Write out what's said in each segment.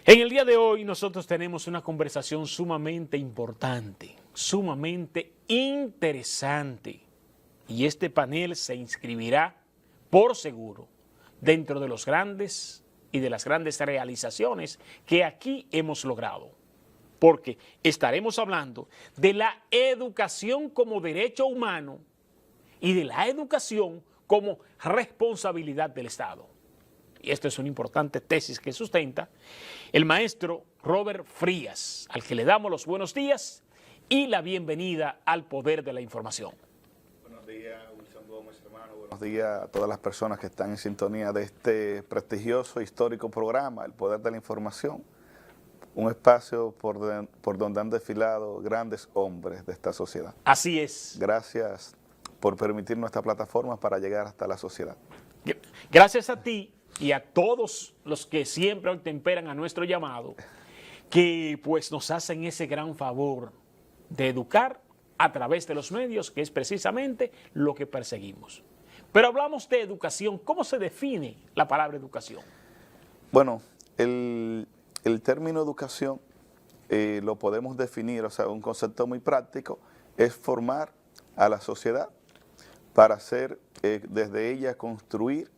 En el día de hoy nosotros tenemos una conversación sumamente importante, sumamente interesante. Y este panel se inscribirá por seguro dentro de los grandes y de las grandes realizaciones que aquí hemos logrado. Porque estaremos hablando de la educación como derecho humano y de la educación como responsabilidad del Estado. Y esto es una importante tesis que sustenta el maestro Robert Frías, al que le damos los buenos días y la bienvenida al Poder de la Información. Buenos días, Wilson Gómez, hermano. Buenos días a todas las personas que están en sintonía de este prestigioso e histórico programa, El Poder de la Información, un espacio por donde han desfilado grandes hombres de esta sociedad. Así es. Gracias por permitirnos esta plataforma para llegar hasta la sociedad. Gracias a ti y a todos los que siempre temperan a nuestro llamado, que pues nos hacen ese gran favor de educar a través de los medios, que es precisamente lo que perseguimos. Pero hablamos de educación. ¿Cómo se define la palabra educación? Bueno, el término educación lo podemos definir, o sea, un concepto muy práctico, es formar a la sociedad para hacer desde ella construir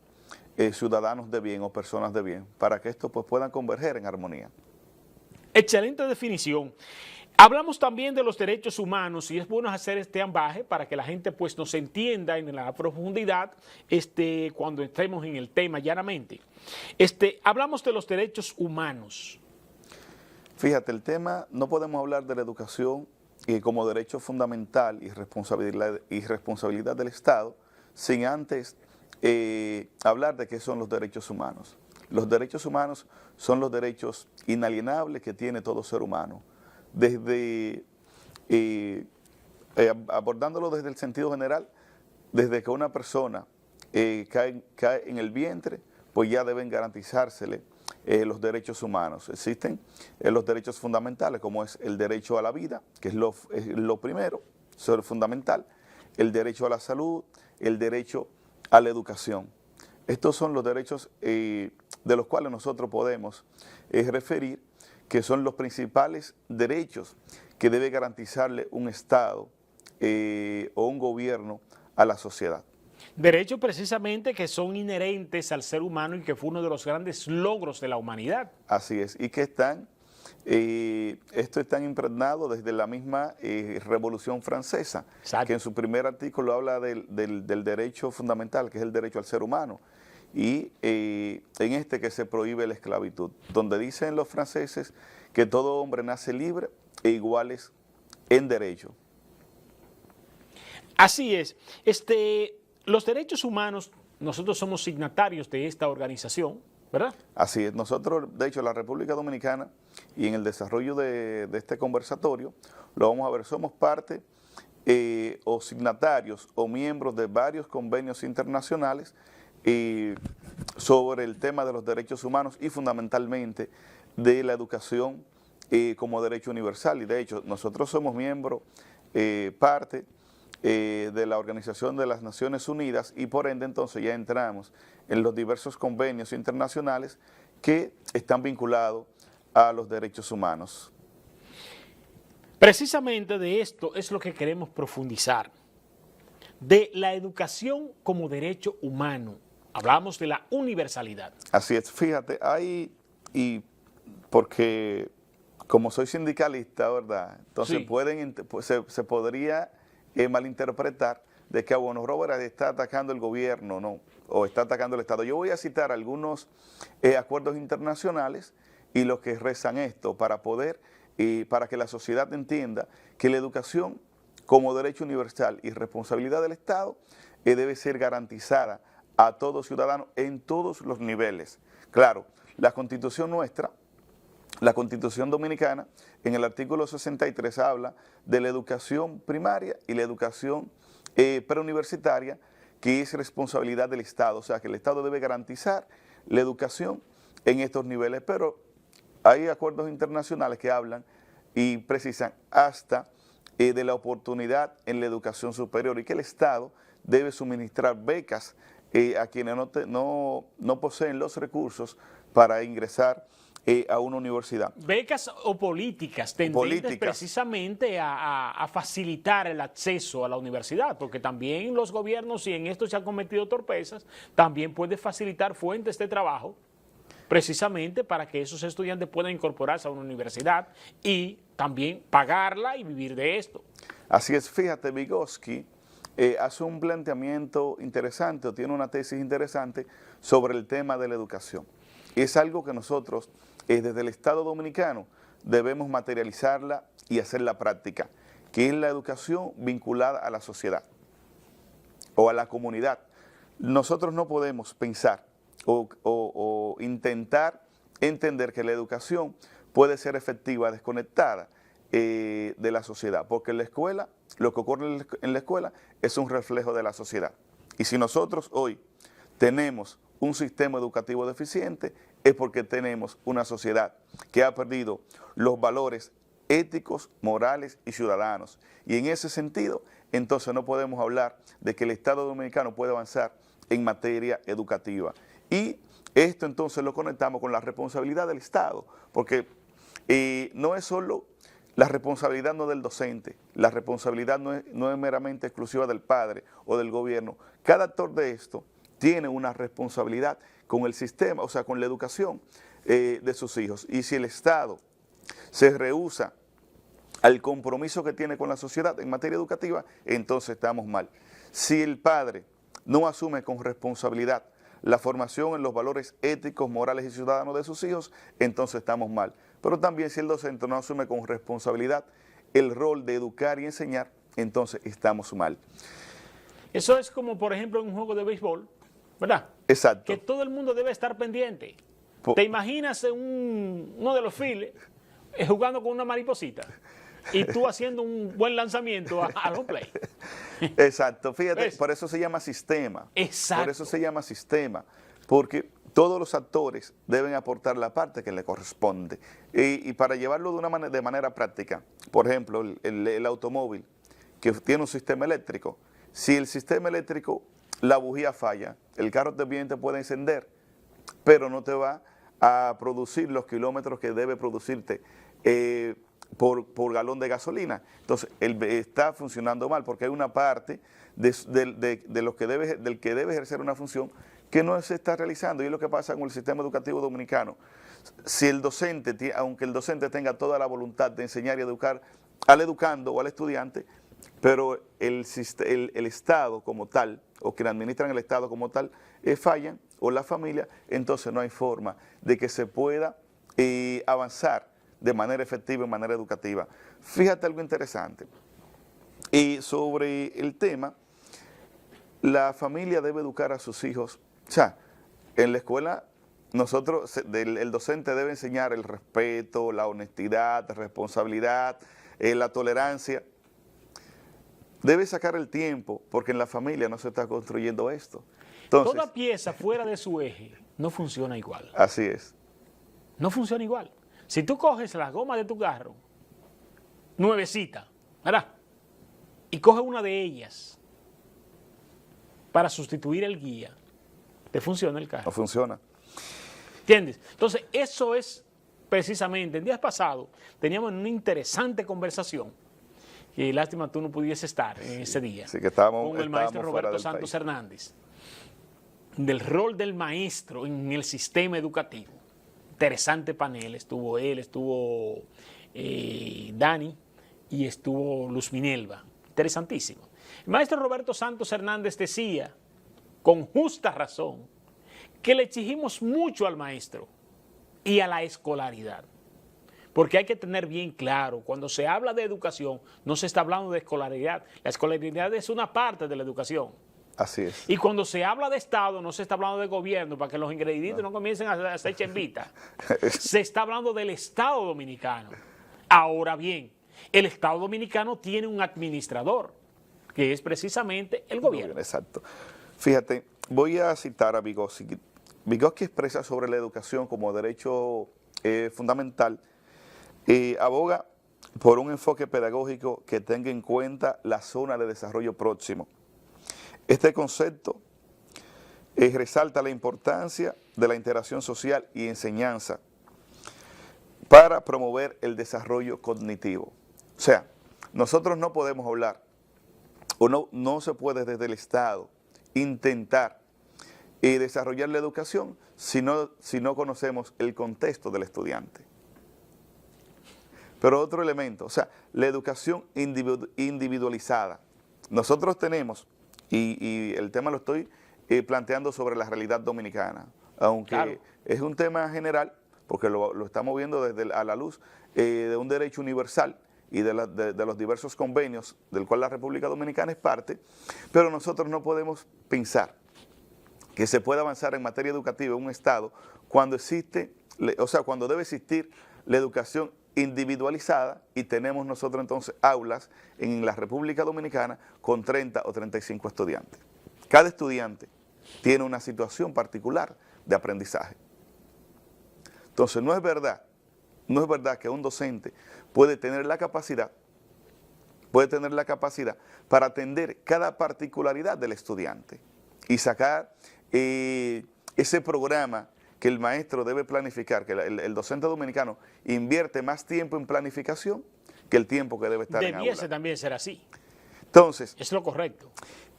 ciudadanos de bien o personas de bien, para que estos pues puedan converger en armonía. Excelente definición. Hablamos también de los derechos humanos y es bueno hacer este ambaje para que la gente pues nos entienda en la profundidad cuando estemos en el tema llanamente. Hablamos de los derechos humanos. Fíjate, el tema, no podemos hablar de la educación como derecho fundamental y responsabilidad del Estado sin antes hablar de qué son los derechos humanos. Los derechos humanos son los derechos inalienables que tiene todo ser humano. Desde, abordándolo desde el sentido general, desde que una persona cae en el vientre, pues ya deben garantizársele los derechos humanos. Existen los derechos fundamentales, como es el derecho a la vida, que es lo primero, eso es lo fundamental, el derecho a la salud, el derecho a la educación. Estos son los derechos de los cuales nosotros podemos referir que son los principales derechos que debe garantizarle un Estado o un gobierno a la sociedad. Derechos precisamente que son inherentes al ser humano y que fue uno de los grandes logros de la humanidad. Así es, y que esto está impregnado desde la misma Revolución Francesa, Exacto. que en su primer artículo habla del derecho fundamental, que es el derecho al ser humano, y en que se prohíbe la esclavitud, donde dicen los franceses que todo hombre nace libre e iguales en derecho. Así es. Los derechos humanos, nosotros somos signatarios de esta organización, ¿verdad? Así es. Nosotros, de hecho, la República Dominicana, y en el desarrollo de este conversatorio, lo vamos a ver, somos parte o signatarios o miembros de varios convenios internacionales sobre el tema de los derechos humanos y fundamentalmente de la educación como derecho universal. Y de hecho, nosotros somos miembros, parte de la Organización de las Naciones Unidas y por ende entonces ya entramos en los diversos convenios internacionales que están vinculados a los derechos humanos. Precisamente de esto es lo que queremos profundizar, de la educación como derecho humano. Hablamos de la universalidad. Así es, fíjate, porque como soy sindicalista, ¿verdad? Entonces sí. se podría malinterpretar de que, bueno, Robert está atacando el gobierno, ¿no? O está atacando el Estado. Yo voy a citar algunos acuerdos internacionales y lo que rezan esto para que la sociedad entienda que la educación como derecho universal y responsabilidad del Estado debe ser garantizada a todo ciudadano en todos los niveles. Claro, la Constitución nuestra, la Constitución Dominicana, en el artículo 63 habla de la educación primaria y la educación preuniversitaria, que es responsabilidad del Estado, o sea que el Estado debe garantizar la educación en estos niveles, pero hay acuerdos internacionales que hablan y precisan hasta de la oportunidad en la educación superior y que el Estado debe suministrar becas a quienes no poseen los recursos para ingresar a una universidad. Becas o políticas tendentes precisamente a facilitar el acceso a la universidad, porque también los gobiernos, si en esto se han cometido torpezas, también puede facilitar fuentes de trabajo precisamente para que esos estudiantes puedan incorporarse a una universidad y también pagarla y vivir de esto. Así es, fíjate, Vygotsky hace un planteamiento interesante o tiene una tesis interesante sobre el tema de la educación. Es algo que nosotros desde el Estado Dominicano debemos materializarla y hacerla práctica, que es la educación vinculada a la sociedad o a la comunidad. Nosotros no podemos pensar o intentar entender que la educación puede ser efectiva desconectada de la sociedad, porque en la escuela, lo que ocurre en la escuela es un reflejo de la sociedad. Y si nosotros hoy tenemos un sistema educativo deficiente, es porque tenemos una sociedad que ha perdido los valores éticos, morales y ciudadanos. Y en ese sentido, entonces no podemos hablar de que el Estado Dominicano puede avanzar en materia educativa. Y esto entonces lo conectamos con la responsabilidad del Estado, porque no es solo la responsabilidad no del docente, la responsabilidad no es meramente exclusiva del padre o del gobierno. Cada actor de esto tiene una responsabilidad con el sistema, o sea, con la educación de sus hijos. Y si el Estado se rehúsa al compromiso que tiene con la sociedad en materia educativa, entonces estamos mal. Si el padre no asume con responsabilidad la formación en los valores éticos, morales y ciudadanos de sus hijos, entonces estamos mal. Pero también si el docente no asume con responsabilidad el rol de educar y enseñar, entonces estamos mal. Eso es como, por ejemplo, en un juego de béisbol, ¿verdad? Exacto. Que todo el mundo debe estar pendiente. ¿Te imaginas uno de los files jugando con una mariposita y tú haciendo un buen lanzamiento al home play? Exacto, fíjate, ¿Ves? por eso se llama sistema. Exacto. Por eso se llama sistema, porque todos los actores deben aportar la parte que le corresponde. Y para llevarlo de manera práctica, por ejemplo, el automóvil que tiene un sistema eléctrico, si el sistema eléctrico, la bujía falla, el carro también te puede encender, pero no te va a producir los kilómetros que debe producirte por galón de gasolina. Entonces, está funcionando mal porque hay una parte del que debe ejercer una función que no se está realizando, y es lo que pasa con el sistema educativo dominicano. Si el docente, aunque el docente tenga toda la voluntad de enseñar y educar al educando o al estudiante, pero el Estado como tal, o quienes administran el Estado como tal, fallan, o la familia, entonces no hay forma de que se pueda avanzar de manera efectiva, en manera educativa. Fíjate algo interesante. Y sobre el tema, la familia debe educar a sus hijos. O sea, en la escuela el docente debe enseñar el respeto, la honestidad, la responsabilidad, la tolerancia. Debe sacar el tiempo, porque en la familia no se está construyendo esto. Entonces, toda pieza fuera de su eje no funciona igual. Así es. No funciona igual. Si tú coges la goma de tu carro, nuevecita, ¿verdad? Y coges una de ellas para sustituir el guía, ¿te funciona el carro? No funciona. ¿Entiendes? Entonces, eso es precisamente, el día pasado teníamos una interesante conversación, y lástima tú no pudiese estar en ese día, sí, que estábamos, con el maestro Roberto Santos Hernández, del rol del maestro en el sistema educativo. Interesante panel, estuvo él, estuvo Dani y estuvo Luz Minelva. Interesantísimo. El maestro Roberto Santos Hernández decía, con justa razón, que le exigimos mucho al maestro y a la escolaridad. Porque hay que tener bien claro, cuando se habla de educación, no se está hablando de escolaridad. La escolaridad es una parte de la educación. Así es. Y cuando se habla de Estado, no se está hablando de gobierno, para que los ingredientes no comiencen a hacer chembita. Se está hablando del Estado Dominicano. Ahora bien, el Estado Dominicano tiene un administrador, que es precisamente el gobierno. Exacto. Fíjate, voy a citar a Vygotsky. Vygotsky expresa sobre la educación como derecho fundamental, aboga por un enfoque pedagógico que tenga en cuenta la zona de desarrollo próximo. Este concepto resalta la importancia de la interacción social y enseñanza, para promover el desarrollo cognitivo. O sea, nosotros no podemos hablar, o no se puede desde el Estado intentar desarrollar la educación si no conocemos el contexto del estudiante. Pero otro elemento, o sea, la educación individualizada. Nosotros tenemos, y el tema lo estoy planteando sobre la realidad dominicana, aunque claro, es un tema general, porque lo estamos viendo a la luz de un derecho universal y de los diversos convenios del cual la República Dominicana es parte, pero nosotros no podemos pensar que se pueda avanzar en materia educativa en un Estado cuando cuando debe existir la educación individualizada y tenemos nosotros entonces aulas en la República Dominicana con 30 o 35 estudiantes. Cada estudiante tiene una situación particular de aprendizaje. Entonces no es verdad que un docente puede tener la capacidad para atender cada particularidad del estudiante y sacar ese programa que el maestro debe planificar, que el docente dominicano invierte más tiempo en planificación que el tiempo que debe estar en aula. Debiese también ser así. Entonces, es lo correcto.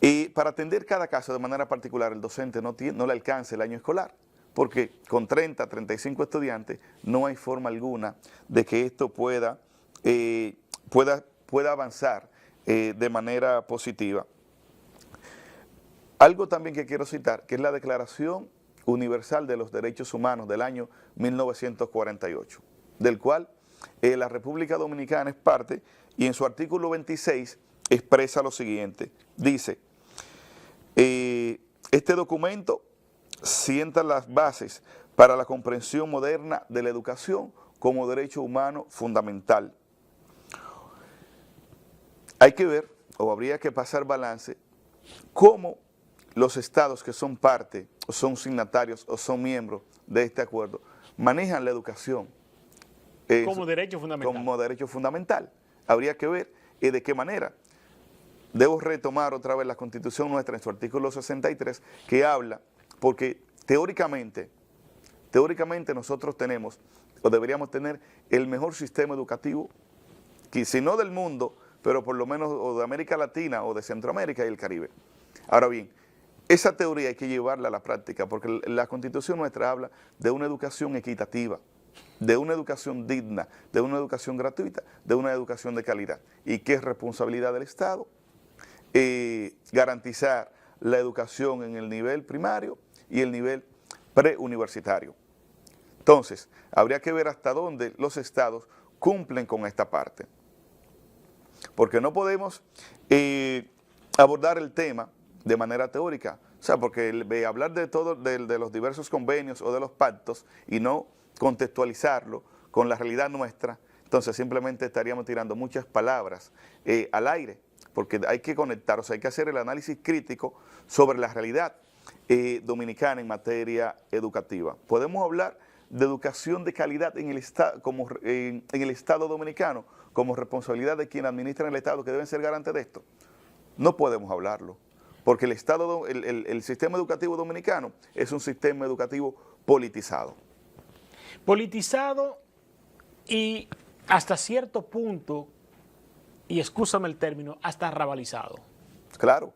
Y para atender cada caso de manera particular, el docente no le alcanza el año escolar, porque con 30, 35 estudiantes no hay forma alguna de que esto pueda avanzar de manera positiva. Algo también que quiero citar, que es la Declaración Universal de los Derechos Humanos del año 1948, del cual la República Dominicana es parte, y en su artículo 26 expresa lo siguiente, dice, este documento sienta las bases para la comprensión moderna de la educación como derecho humano fundamental. Hay que ver, o habría que pasar balance, cómo los estados que son parte, o son signatarios, o son miembros de este acuerdo, manejan la educación como derecho fundamental. Como derecho fundamental. Habría que ver de qué manera. Debo retomar otra vez la Constitución nuestra en su artículo 63, que habla, porque teóricamente nosotros tenemos, o deberíamos tener, el mejor sistema educativo, que si no del mundo, pero por lo menos o de América Latina o de Centroamérica y el Caribe. Ahora bien, esa teoría hay que llevarla a la práctica, porque la Constitución nuestra habla de una educación equitativa, de una educación digna, de una educación gratuita, de una educación de calidad, y que es responsabilidad del Estado garantizar la educación en el nivel primario y el nivel preuniversitario. Entonces, habría que ver hasta dónde los estados cumplen con esta parte, porque no podemos abordar el tema de manera teórica, o sea, porque hablar de los diversos convenios o de los pactos y no contextualizarlo con la realidad nuestra, entonces simplemente estaríamos tirando muchas palabras al aire, porque hay que conectar, o sea, hay que hacer el análisis crítico sobre la realidad dominicana en materia educativa. Podemos hablar de educación de calidad en el Estado dominicano como responsabilidad de quien administra el Estado, que deben ser garantes de esto. No podemos hablarlo, porque el sistema educativo dominicano es un sistema educativo politizado. Politizado y hasta cierto punto, y excúsame el término, hasta rabalizado. Claro,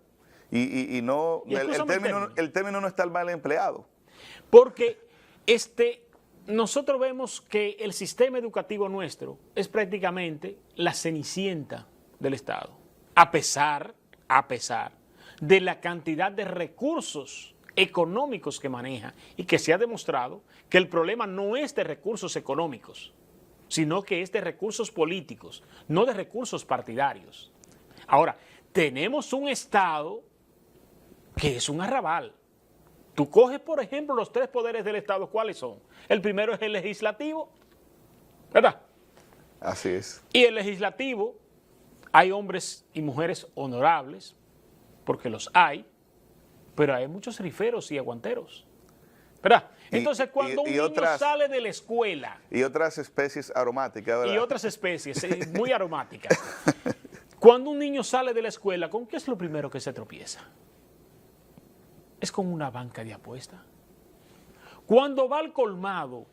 y no el término no está mal empleado. Porque nosotros vemos que el sistema educativo nuestro es prácticamente la cenicienta del Estado, a pesar de la cantidad de recursos económicos que maneja, y que se ha demostrado que el problema no es de recursos económicos, sino que es de recursos políticos, no de recursos partidarios. Ahora, tenemos un Estado que es un arrabal. Tú coges, por ejemplo, los tres poderes del Estado, ¿cuáles son? El primero es el legislativo, ¿verdad? Así es. Y el legislativo, hay hombres y mujeres honorables, porque los hay, pero hay muchos riferos y aguanteros, ¿verdad? Entonces, cuando un niño sale de la escuela... Y otras especies aromáticas, ¿verdad? Y otras especies muy aromáticas. Cuando un niño sale de la escuela, ¿con qué es lo primero que se tropieza? Es con una banca de apuestas. Cuando va al colmado,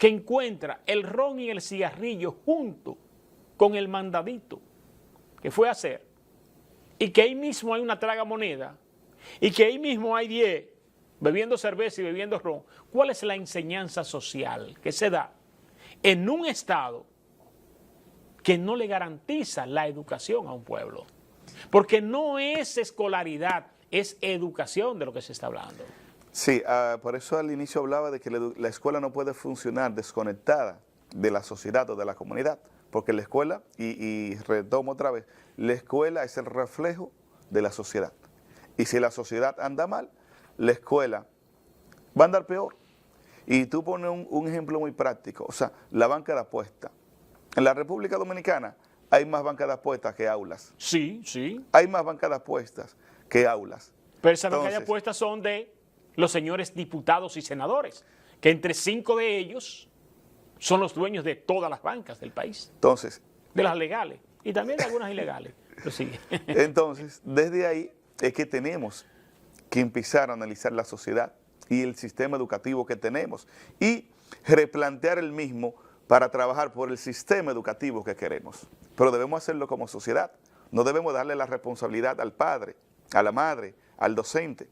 que encuentra el ron y el cigarrillo junto con el mandadito que fue a hacer, y que ahí mismo hay una tragamoneda, y que ahí mismo hay 10 bebiendo cerveza y bebiendo ron, ¿cuál es la enseñanza social que se da en un Estado que no le garantiza la educación a un pueblo? Porque no es escolaridad, es educación de lo que se está hablando. Sí, por eso al inicio hablaba de que la escuela no puede funcionar desconectada de la sociedad o de la comunidad, porque la escuela, y retomo otra vez, la escuela es el reflejo de la sociedad. Y si la sociedad anda mal, la escuela va a andar peor. Y tú pones un ejemplo muy práctico, o sea, la banca de apuestas. En la República Dominicana hay más bancas de apuestas que aulas. Sí, sí. Hay más bancas de apuestas que aulas. Pero esas bancas de apuestas son de los señores diputados y senadores, que entre 5 de ellos son los dueños de todas las bancas del país. Entonces, de las legales y también de algunas ilegales. Pero sigue. Entonces, desde ahí es que tenemos que empezar a analizar la sociedad y el sistema educativo que tenemos y replantear el mismo para trabajar por el sistema educativo que queremos. Pero debemos hacerlo como sociedad. No debemos darle la responsabilidad al padre, a la madre, al docente,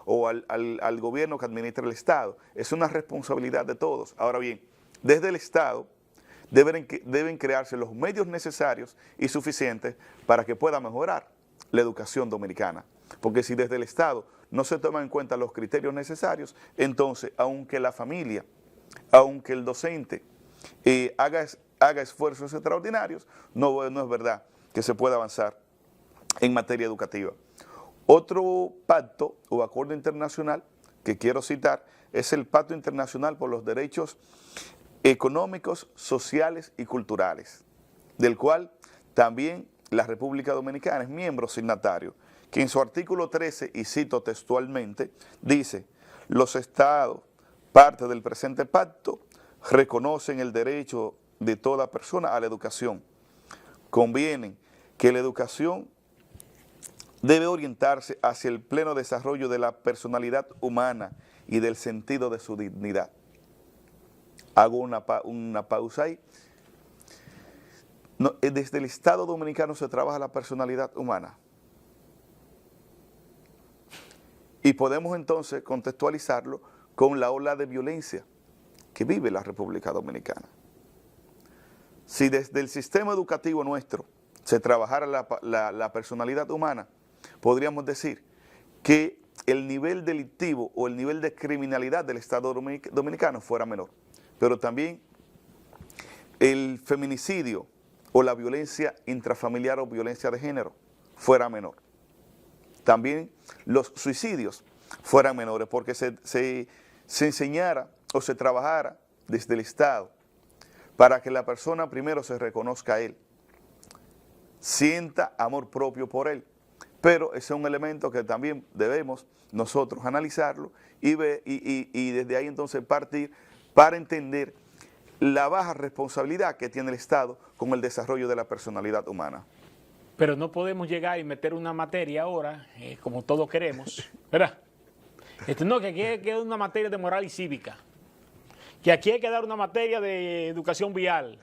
o al gobierno que administra el Estado. Es una responsabilidad de todos. Ahora bien, desde el Estado deben crearse los medios necesarios y suficientes para que pueda mejorar la educación dominicana. Porque si desde el Estado no se toman en cuenta los criterios necesarios, aunque la familia, aunque el docente haga esfuerzos extraordinarios, no es verdad que se pueda avanzar en materia educativa. Otro pacto o acuerdo internacional que quiero citar es el Pacto Internacional por los Derechos Económicos, Sociales y Culturales, del cual también la República Dominicana es miembro signatario, que en su artículo 13, y cito textualmente, dice: los estados, parte del presente pacto, reconocen el derecho de toda persona a la educación. Convienen que la educación debe orientarse hacia el pleno desarrollo de la personalidad humana y del sentido de su dignidad. Hago una pausa ahí. Desde el Estado Dominicano se trabaja la personalidad humana. Y podemos entonces contextualizarlo con la ola de violencia que vive la República Dominicana. Si desde el sistema educativo nuestro se trabajara la personalidad humana, podríamos decir que el nivel delictivo o el nivel de criminalidad del Estado Dominicano fuera menor. Pero también el feminicidio o la violencia intrafamiliar o violencia de género fuera menor. También los suicidios fueran menores, porque se enseñara o se trabajara desde el Estado para que la persona primero se reconozca a él, sienta amor propio por él. Pero ese es un elemento que también debemos nosotros analizarlo y desde ahí entonces partir para entender la baja responsabilidad que tiene el Estado con el desarrollo de la personalidad humana. Pero no podemos llegar y meter una materia ahora, como todos queremos, ¿verdad? No, que aquí hay que dar una materia de moral y cívica, que aquí hay que dar una materia de educación vial,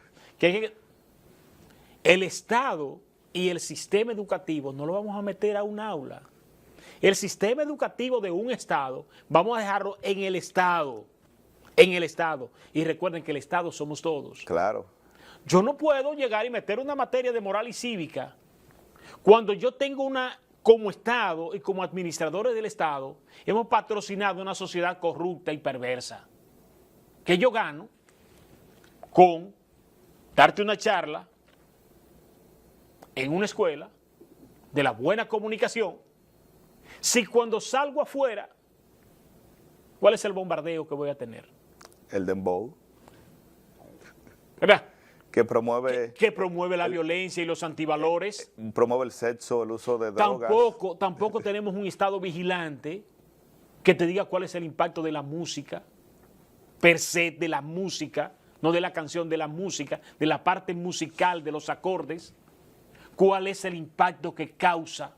el Estado y el sistema educativo no lo vamos a meter a un aula. El sistema educativo de un Estado vamos a dejarlo en el Estado. En el Estado. Y recuerden que el Estado somos todos. Claro. Yo no puedo llegar y meter una materia de moral y cívica cuando yo tengo como Estado y como administradores del Estado, hemos patrocinado una sociedad corrupta y perversa. Que yo gano con darte una charla en una escuela de la buena comunicación, si cuando salgo afuera, ¿cuál es el bombardeo que voy a tener? El dembow. ¿Verdad? Que promueve la violencia y los antivalores. Promueve el sexo, el uso de drogas. Tampoco tenemos un Estado vigilante que te diga cuál es el impacto de la música, per se de la música, no de la canción, de la música, de la parte musical, de los acordes, cuál es el impacto que causa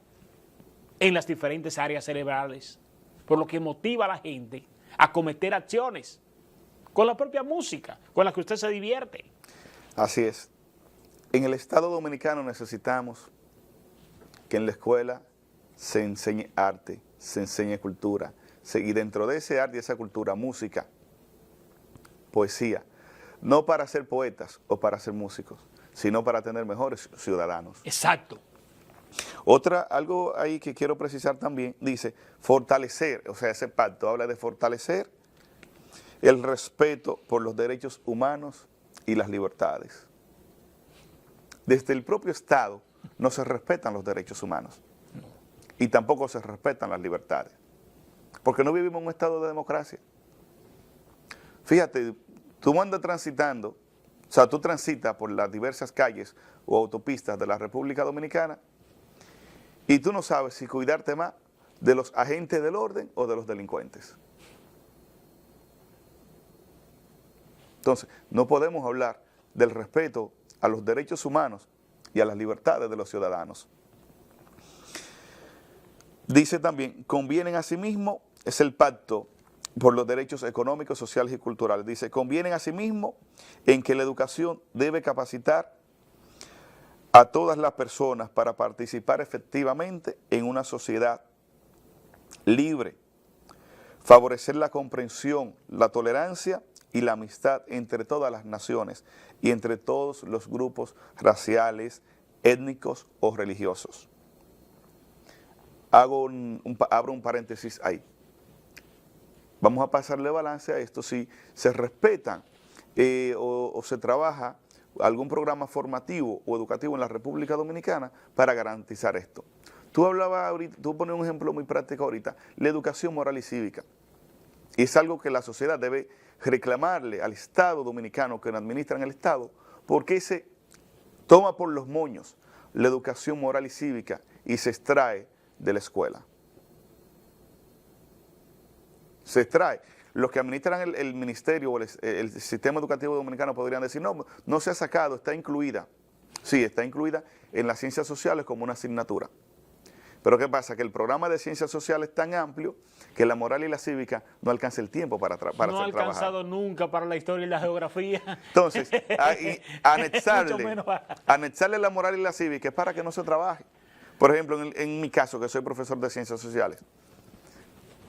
en las diferentes áreas cerebrales, por lo que motiva a la gente a cometer acciones con la propia música, con la que usted se divierte. Así es. En el Estado Dominicano necesitamos que en la escuela se enseñe arte, se enseñe cultura, y dentro de ese arte y esa cultura, música, poesía, no para ser poetas o para ser músicos, sino para tener mejores ciudadanos. Exacto. Algo ahí que quiero precisar también, dice fortalecer, o sea, ese pacto habla de fortalecer el respeto por los derechos humanos y las libertades. Desde el propio Estado no se respetan los derechos humanos y tampoco se respetan las libertades, porque no vivimos en un estado de democracia. Fíjate, tú andas transitando, o sea, tú transitas por las diversas calles o autopistas de la República Dominicana y tú no sabes si cuidarte más de los agentes del orden o de los delincuentes. Entonces, no podemos hablar del respeto a los derechos humanos y a las libertades de los ciudadanos. Dice también, convienen asimismo, es el pacto por los derechos económicos, sociales y culturales. Dice, convienen asimismo en que la educación debe capacitar a todas las personas para participar efectivamente en una sociedad libre, favorecer la comprensión, la tolerancia y la amistad entre todas las naciones y entre todos los grupos raciales, étnicos o religiosos. Abro un paréntesis ahí. Vamos a pasarle balance a esto si se respetan o se trabaja algún programa formativo o educativo en la República Dominicana para garantizar esto. Tú hablabas ahorita, tú pones un ejemplo muy práctico ahorita, la educación moral y cívica. Y es algo que la sociedad debe reclamarle al Estado dominicano, que administran el Estado, porque se toma por los moños la educación moral y cívica y se extrae de la escuela. Se extrae. Los que administran el ministerio o el sistema educativo dominicano podrían decir, no, no se ha sacado, está incluida. Sí, está incluida en las ciencias sociales como una asignatura. Pero ¿qué pasa? Que el programa de ciencias sociales es tan amplio que la moral y la cívica no alcanza el tiempo para ser trabajada. No ha alcanzado nunca para la historia y la geografía. Entonces, anexarle la moral y la cívica es para que no se trabaje. Por ejemplo, en mi caso, que soy profesor de ciencias sociales,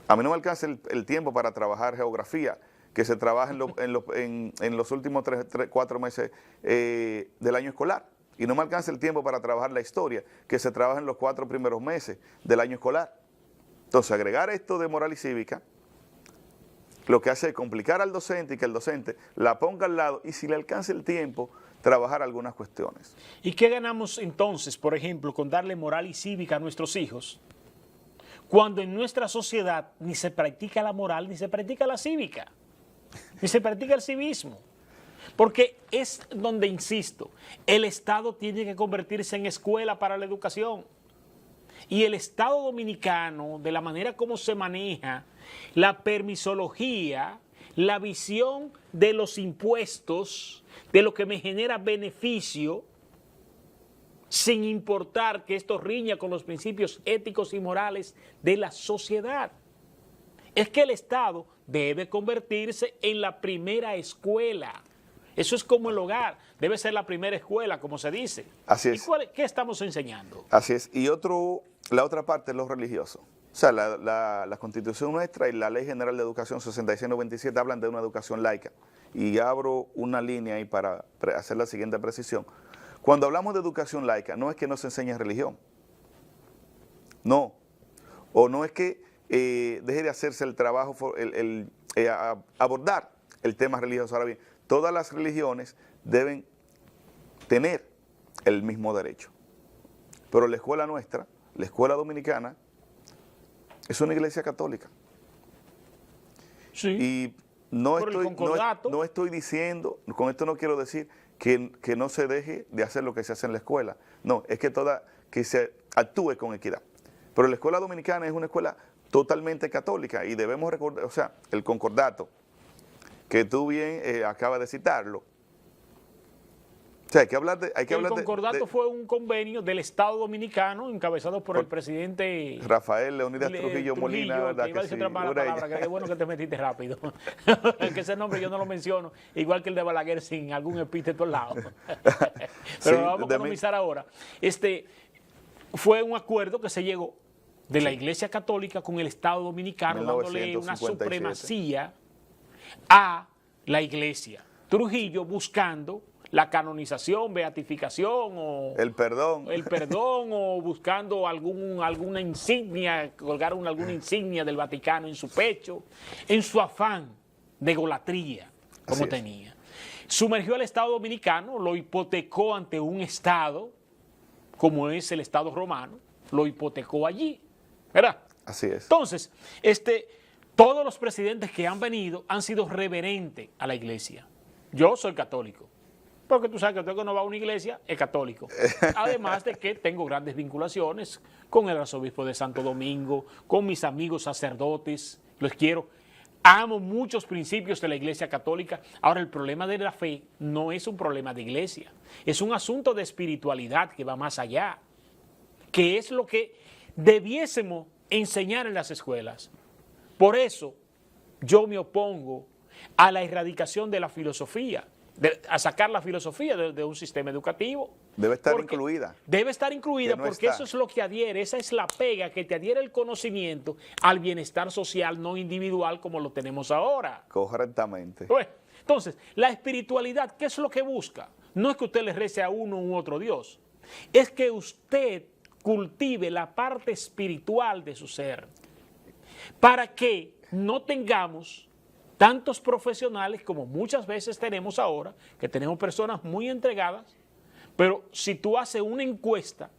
a mí no me alcanza el tiempo para trabajar geografía, que se trabaja en los últimos 4 meses del año escolar. Y no me alcanza el tiempo para trabajar la historia, que se trabaja en los 4 primeros meses del año escolar. Entonces, agregar esto de moral y cívica, lo que hace es complicar al docente y que el docente la ponga al lado y si le alcanza el tiempo, trabajar algunas cuestiones. ¿Y qué ganamos entonces, por ejemplo, con darle moral y cívica a nuestros hijos, cuando en nuestra sociedad ni se practica la moral, ni se practica la cívica, ni se practica el civismo? Porque es donde, insisto, el Estado tiene que convertirse en escuela para la educación. Y el Estado dominicano, de la manera como se maneja la permisología, la visión de los impuestos, de lo que me genera beneficio, sin importar que esto riña con los principios éticos y morales de la sociedad. Es que el Estado debe convertirse en la primera escuela. Eso es como el hogar, debe ser la primera escuela, como se dice. Así es. ¿Y qué estamos enseñando? Así es. Y la otra parte es lo religioso. O sea, la Constitución nuestra y la Ley General de Educación 6697 hablan de una educación laica. Y abro una línea ahí para hacer la siguiente precisión. Cuando hablamos de educación laica, no es que no se enseñe religión. No. O no es que deje de hacerse el trabajo, abordar el tema religioso. Ahora bien, todas las religiones deben tener el mismo derecho. Pero la escuela nuestra, la escuela dominicana, es una iglesia católica. Sí. Y no estoy diciendo, con esto no quiero decir que no se deje de hacer lo que se hace en la escuela. No, es que se actúe con equidad. Pero la escuela dominicana es una escuela totalmente católica y debemos recordar, o sea, el concordato, que tú bien acabas de citarlo, O sea, hay que hablar de... Hay que El hablar concordato fue un convenio del Estado Dominicano encabezado por el presidente Rafael Leónidas Trujillo Molina, ¿verdad? Que iba a decir sí, otra mala palabra, que qué bueno que te metiste rápido. Que ese nombre yo no lo menciono, igual que el de Balaguer sin algún epíteto al lado. Pero Sí, lo vamos a economizar ahora. Fue un acuerdo que se llegó de la Iglesia Católica con el Estado Dominicano, dándole una 1957. supremacía a la Iglesia. Trujillo buscando la canonización, beatificación o el perdón o buscando alguna insignia, colgaron alguna insignia del Vaticano en su pecho, en su afán de egolatría, como tenía. Sumergió al Estado Dominicano, lo hipotecó ante un Estado, como es el Estado romano, lo hipotecó allí, ¿verdad? Así es. Entonces, todos los presidentes que han venido han sido reverentes a la iglesia. Yo soy católico, porque tú sabes que todo el que no va a una iglesia es católico. Además de que tengo grandes vinculaciones con el arzobispo de Santo Domingo, con mis amigos sacerdotes, los quiero. Amo muchos principios de la iglesia católica. Ahora, el problema de la fe no es un problema de iglesia, es un asunto de espiritualidad que va más allá, que es lo que debiésemos enseñar en las escuelas. Por eso yo me opongo a la erradicación de la filosofía, a sacar la filosofía de un sistema educativo. Debe estar incluida. Debe estar incluida no porque eso es lo que adhiere, esa es la pega que te adhiere el conocimiento al bienestar social, no individual como lo tenemos ahora. Correctamente. Bueno, entonces, la espiritualidad, ¿qué es lo que busca? No es que usted le rece a uno u otro Dios, es que usted cultive la parte espiritual de su ser para que no tengamos tantos profesionales como muchas veces tenemos ahora, que tenemos personas muy entregadas, pero si tú haces una encuesta,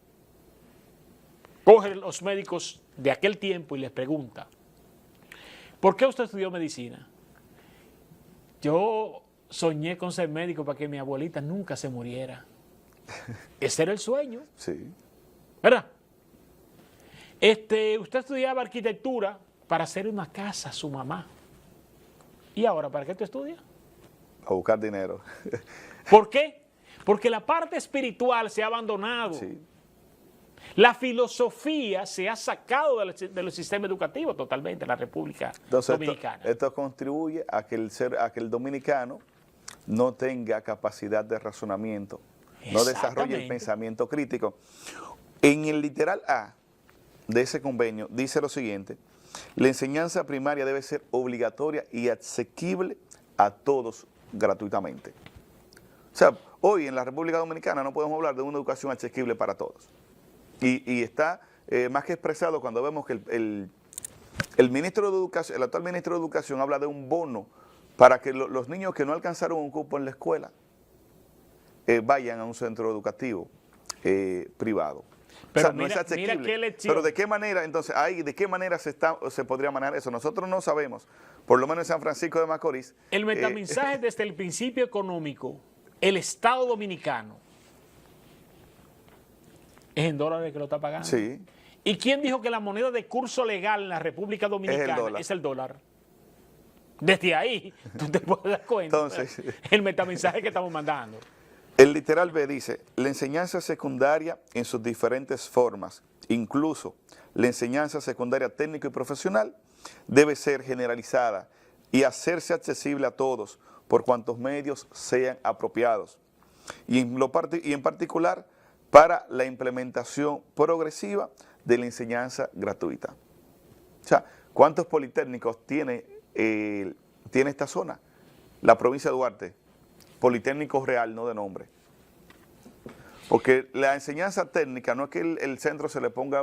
coge los médicos de aquel tiempo y les pregunta, ¿por qué usted estudió medicina? Yo soñé con ser médico para que mi abuelita nunca se muriera. Ese era el sueño. Sí. ¿Verdad? Usted estudiaba arquitectura para hacer una casa a su mamá. ¿Y ahora para qué tú estudias? A buscar dinero. ¿Por qué? Porque la parte espiritual se ha abandonado. Sí. La filosofía se ha sacado del sistema educativo totalmente en la República Dominicana. Esto contribuye a que el dominicano no tenga capacidad de razonamiento, no desarrolle el pensamiento crítico. En el literal A de ese convenio dice lo siguiente: la enseñanza primaria debe ser obligatoria y asequible a todos gratuitamente. O sea, hoy en la República Dominicana no podemos hablar de una educación asequible para todos. Y está más que expresado cuando vemos que el ministro de Educación, el actual ministro de Educación habla de un bono para que los niños que no alcanzaron un cupo en la escuela vayan a un centro educativo privado. Pero o sea, no es asequible. Mira qué lección. Pero ¿de qué manera, entonces, de qué manera se podría manejar eso? Nosotros no sabemos, por lo menos en San Francisco de Macorís. El metamensaje desde el principio económico, el Estado Dominicano, es en dólares que lo está pagando. Sí. ¿Y quién dijo que la moneda de curso legal en la República Dominicana es el dólar? Desde ahí, tú te puedes dar cuenta. Entonces, el metamensaje que estamos mandando. El literal B dice: la enseñanza secundaria en sus diferentes formas, incluso la enseñanza secundaria técnico y profesional, debe ser generalizada y hacerse accesible a todos por cuantos medios sean apropiados. Y en particular para la implementación progresiva de la enseñanza gratuita. O sea, ¿cuántos politécnicos tiene esta zona? La provincia de Duarte. Politécnico real, no de nombre. Porque la enseñanza técnica no es que el centro se le ponga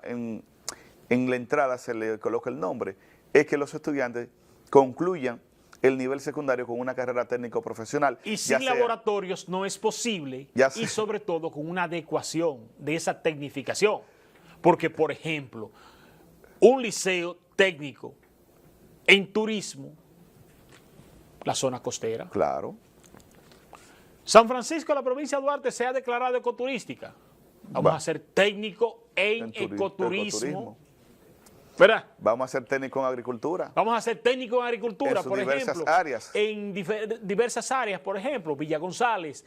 en la entrada se le coloque el nombre, es que los estudiantes concluyan el nivel secundario con una carrera técnico profesional. Y sin laboratorios no es posible, y sobre todo con una adecuación de esa tecnificación. Porque, por ejemplo, un liceo técnico en turismo, la zona costera. Claro. San Francisco, la provincia de Duarte, se ha declarado ecoturística. Vamos a ser técnico en ecoturismo. ¿verdad? Vamos a ser técnicos en agricultura. Vamos a ser técnicos en agricultura, En sus por diversas ejemplo. áreas. En diversas áreas, por ejemplo, Villa González,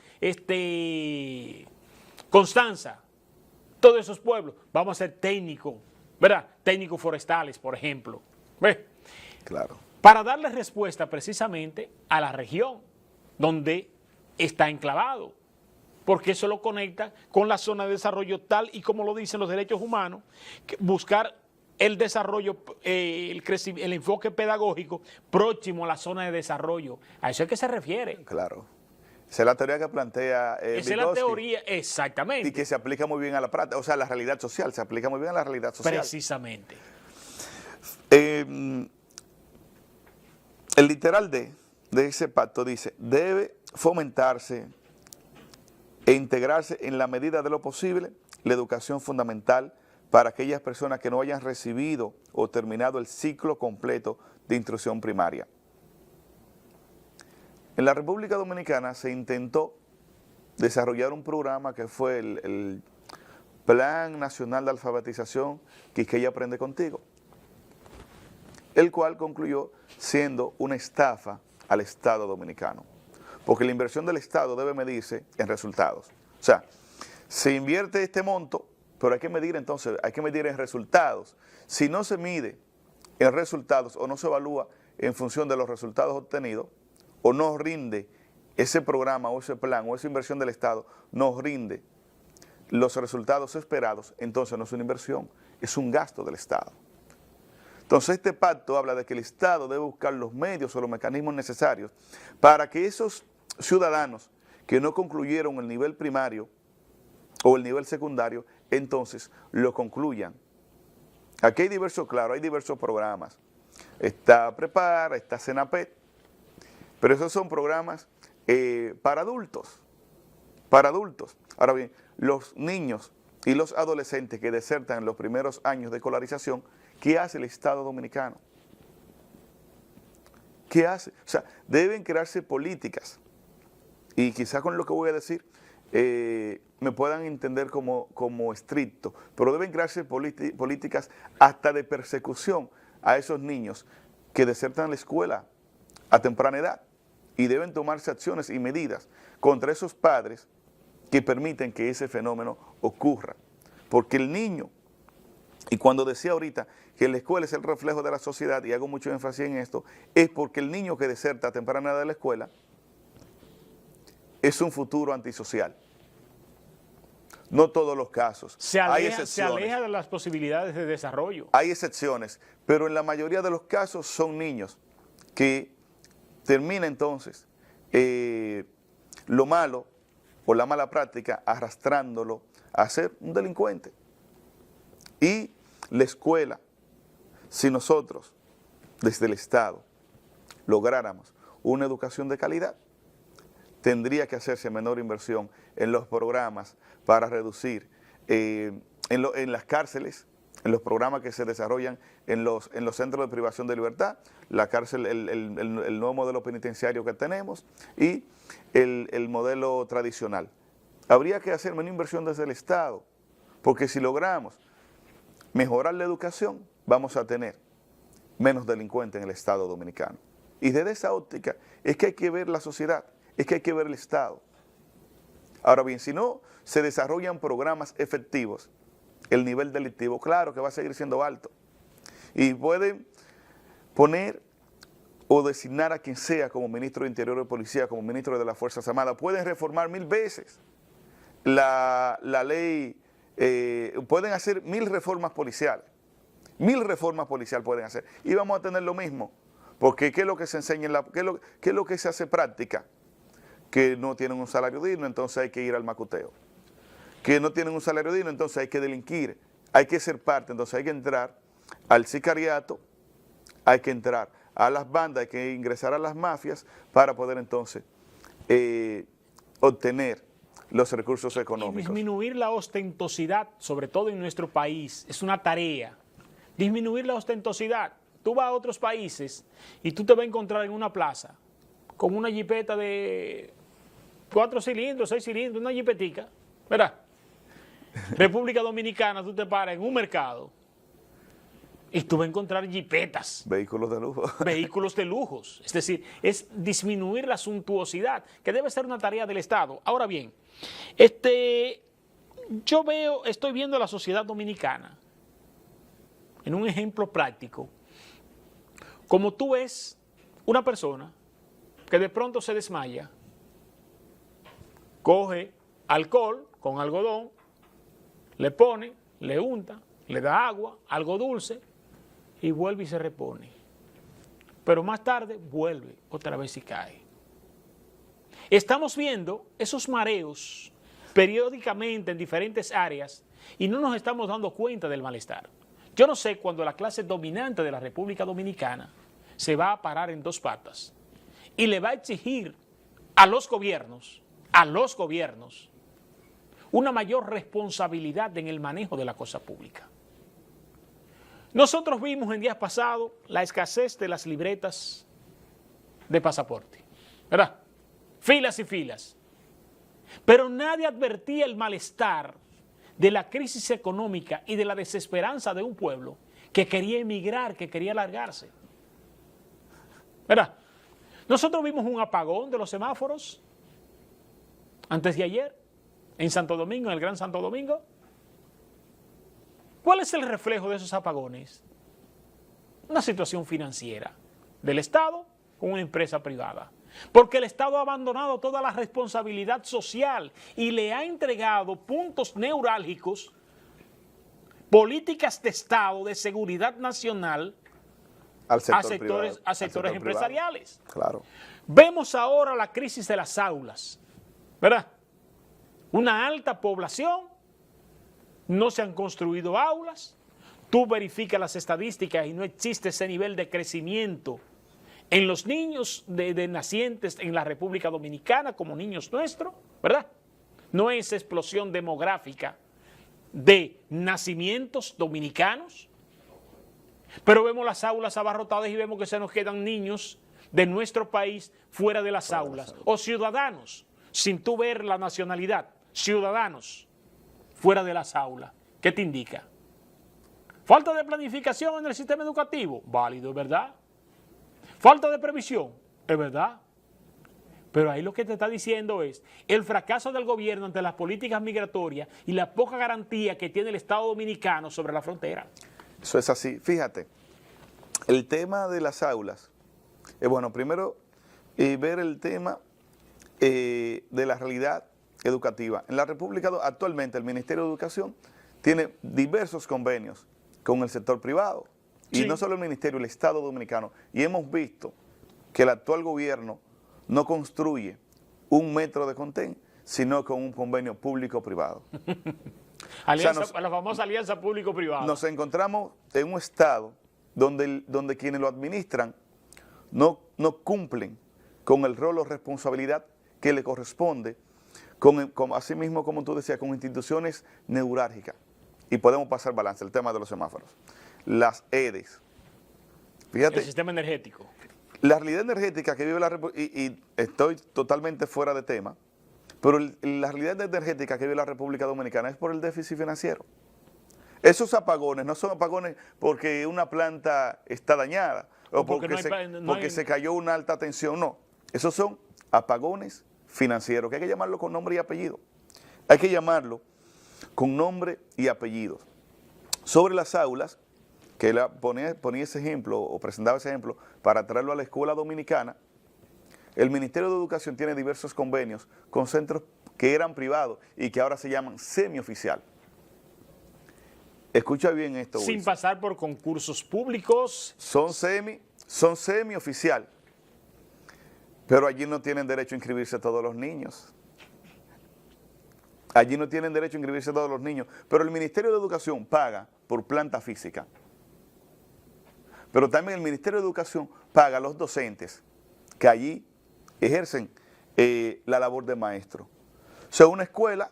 Constanza, todos esos pueblos. Vamos a ser técnicos, ¿verdad? Técnicos forestales, por ejemplo. ¿Ves? Claro. Para darle respuesta precisamente a la región donde está enclavado, porque eso lo conecta con la zona de desarrollo tal y como lo dicen los derechos humanos, que buscar el desarrollo, el enfoque pedagógico próximo a la zona de desarrollo. A eso es que se refiere. Claro. Esa es la teoría que plantea Esa es la Vygotsky, teoría, exactamente. y que se aplica muy bien a la práctica, o sea, a la realidad social, se aplica muy bien a la realidad social. Precisamente. El literal de ese pacto dice, debe fomentarse e integrarse en la medida de lo posible la educación fundamental para aquellas personas que no hayan recibido o terminado el ciclo completo de instrucción primaria. En la República Dominicana se intentó desarrollar un programa que fue el Plan Nacional de Alfabetización Quisqueya Aprende Contigo, el cual concluyó siendo una estafa al Estado dominicano, porque la inversión del Estado debe medirse en resultados. O sea, se invierte este monto, pero hay que medir entonces, hay que medir en resultados. Si no se mide en resultados o no se evalúa en función de los resultados obtenidos, o no rinde ese programa o ese plan o esa inversión del Estado, no rinde los resultados esperados, entonces no es una inversión, es un gasto del Estado. Entonces este pacto habla de que el Estado debe buscar los medios o los mecanismos necesarios para que esos ciudadanos que no concluyeron el nivel primario o el nivel secundario, entonces lo concluyan. Aquí hay diversos, claro, hay diversos programas. Está Prepara, está Senapet, pero esos son programas para adultos, para adultos. Ahora bien, los niños y los adolescentes que desertan en los primeros años de escolarización, ¿qué hace el Estado dominicano? ¿Qué hace? O sea, deben crearse políticas, y quizás con lo que voy a decir me puedan entender como estricto, pero deben crearse políticas hasta de persecución a esos niños que desertan la escuela a temprana edad, y deben tomarse acciones y medidas contra esos padres que permiten que ese fenómeno ocurra, porque el niño, y cuando decía ahorita que la escuela es el reflejo de la sociedad, y hago mucho énfasis en esto, es porque el niño que deserta a temprana edad de la escuela es un futuro antisocial. No todos los casos. Hay excepciones. Se aleja de las posibilidades de desarrollo. Hay excepciones, pero en la mayoría de los casos son niños que terminan entonces lo malo o la mala práctica arrastrándolo a ser un delincuente. Y la escuela, si nosotros desde el Estado lográramos una educación de calidad, tendría que hacerse menor inversión en los programas para reducir, en las cárceles, en los programas que se desarrollan en los centros de privación de libertad, la cárcel, el nuevo modelo penitenciario que tenemos y el modelo tradicional. Habría que hacer menor inversión desde el Estado, porque si logramos mejorar la educación, vamos a tener menos delincuentes en el Estado dominicano. Y desde esa óptica es que hay que ver la sociedad, es que hay que ver el Estado. Ahora bien, si no se desarrollan programas efectivos, el nivel delictivo, claro que va a seguir siendo alto. Y pueden poner o designar a quien sea como ministro de Interior y Policía, como ministro de las Fuerzas Armadas, pueden reformar 1000 veces la ley, pueden hacer 1000 reformas policiales. 1000 reformas policiales pueden hacer. Y vamos a tener lo mismo, porque ¿qué es lo que se enseña, qué es lo que se hace práctica? Que no tienen un salario digno, entonces hay que ir al macuteo. Que no tienen un salario digno, entonces hay que delinquir, hay que ser parte, entonces hay que entrar al sicariato, hay que entrar a las bandas, hay que ingresar a las mafias para poder entonces obtener los recursos económicos. Y disminuir la ostentosidad, sobre todo en nuestro país, es una tarea. Disminuir la ostentosidad. Tú vas a otros países y tú te vas a encontrar en una plaza con una jipeta de 4 cilindros, 6 cilindros, una jipetica, ¿verdad? República Dominicana, tú te paras en un mercado Y tú vas a encontrar jipetas, Vehículos de lujo. vehículos de lujos. Es decir, es disminuir la suntuosidad, que debe ser una tarea del Estado. Ahora bien, estoy viendo a la sociedad dominicana, en un ejemplo práctico, como tú ves una persona que de pronto se desmaya, coge alcohol con algodón, le pone, le unta, le da agua, algo dulce, y vuelve y se repone. Pero más tarde vuelve otra vez y cae. Estamos viendo esos mareos periódicamente en diferentes áreas y no nos estamos dando cuenta del malestar. Yo no sé cuándo la clase dominante de la República Dominicana se va a parar en dos patas y le va a exigir a los gobiernos, una mayor responsabilidad en el manejo de la cosa pública. Nosotros vimos en días pasados la escasez de las libretas de pasaporte, ¿verdad? Filas y filas. Pero nadie advertía el malestar de la crisis económica y de la desesperanza de un pueblo que quería emigrar, que quería largarse. ¿Verdad? Nosotros vimos un apagón de los semáforos antes de ayer en Santo Domingo, en el Gran Santo Domingo. ¿Cuál es el reflejo de esos apagones? Una situación financiera del Estado con una empresa privada. Porque el Estado ha abandonado toda la responsabilidad social y le ha entregado puntos neurálgicos, políticas de Estado, de seguridad nacional, Al sector a sectores empresariales. Claro. Vemos ahora la crisis de las aulas, ¿verdad? Una alta población, no se han construido aulas, tú verificas las estadísticas y no existe ese nivel de crecimiento en los niños de nacientes en la República Dominicana como niños nuestros, ¿verdad? No es explosión demográfica de nacimientos dominicanos, pero vemos las aulas abarrotadas y vemos que se nos quedan niños de nuestro país fuera de las aulas, o ciudadanos, sin tú ver la nacionalidad, ciudadanos fuera de las aulas. ¿Qué te indica? Falta de planificación en el sistema educativo, válido, ¿verdad? Falta de previsión, es verdad. Pero ahí lo que te está diciendo es el fracaso del gobierno ante las políticas migratorias y la poca garantía que tiene el Estado Dominicano sobre la frontera. Eso es así. Fíjate, el tema de las aulas, bueno, primero ver el tema de la realidad educativa. En la República, actualmente el Ministerio de Educación tiene diversos convenios con el sector privado. Y sí, no solo el Ministerio, el Estado Dominicano. Y hemos visto que el actual gobierno no construye un metro de contén, sino con un convenio público-privado. La famosa alianza público-privada. Nos encontramos en un estado donde quienes lo administran no cumplen con el rol o responsabilidad que le corresponde, así mismo como tú decías, con instituciones neurálgicas. Y podemos pasar balance, el tema de los semáforos. Las EDES. Fíjate. El sistema energético. La realidad energética que vive la República, y estoy totalmente fuera de tema, pero la realidad energética que vive la República Dominicana es por el déficit financiero. Esos apagones no son apagones porque una planta está dañada o porque se cayó una alta tensión, no. Esos son apagones financieros, que hay que llamarlo con nombre y apellido. Hay que llamarlo con nombre y apellido. Sobre las aulas, que él ponía ese ejemplo o presentaba ese ejemplo para traerlo a la escuela dominicana, el Ministerio de Educación tiene diversos convenios con centros que eran privados y que ahora se llaman semioficial. Escucha bien esto, Sin Wilson. pasar por concursos públicos. Son semioficial, pero allí no tienen derecho a inscribirse todos los niños. Allí no tienen derecho a inscribirse todos los niños, pero el Ministerio de Educación paga por planta física. Pero también el Ministerio de Educación paga a los docentes que allí ejercen la labor de maestro. O sea, una escuela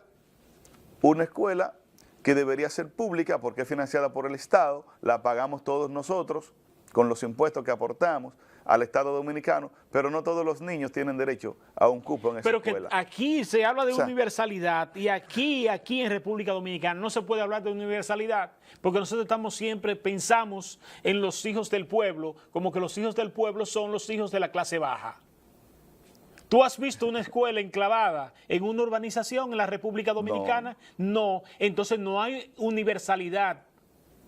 que debería ser pública porque es financiada por el Estado, la pagamos todos nosotros con los impuestos que aportamos. al Estado Dominicano, pero no todos los niños tienen derecho a un cupo en esa Pero escuela. que aquí se habla de O sea, universalidad y aquí en República Dominicana no se puede hablar de universalidad porque nosotros pensamos en los hijos del pueblo como que los hijos del pueblo son los hijos de la clase baja. ¿Tú has visto una escuela enclavada en una urbanización en la República Dominicana? No. Entonces no hay universalidad.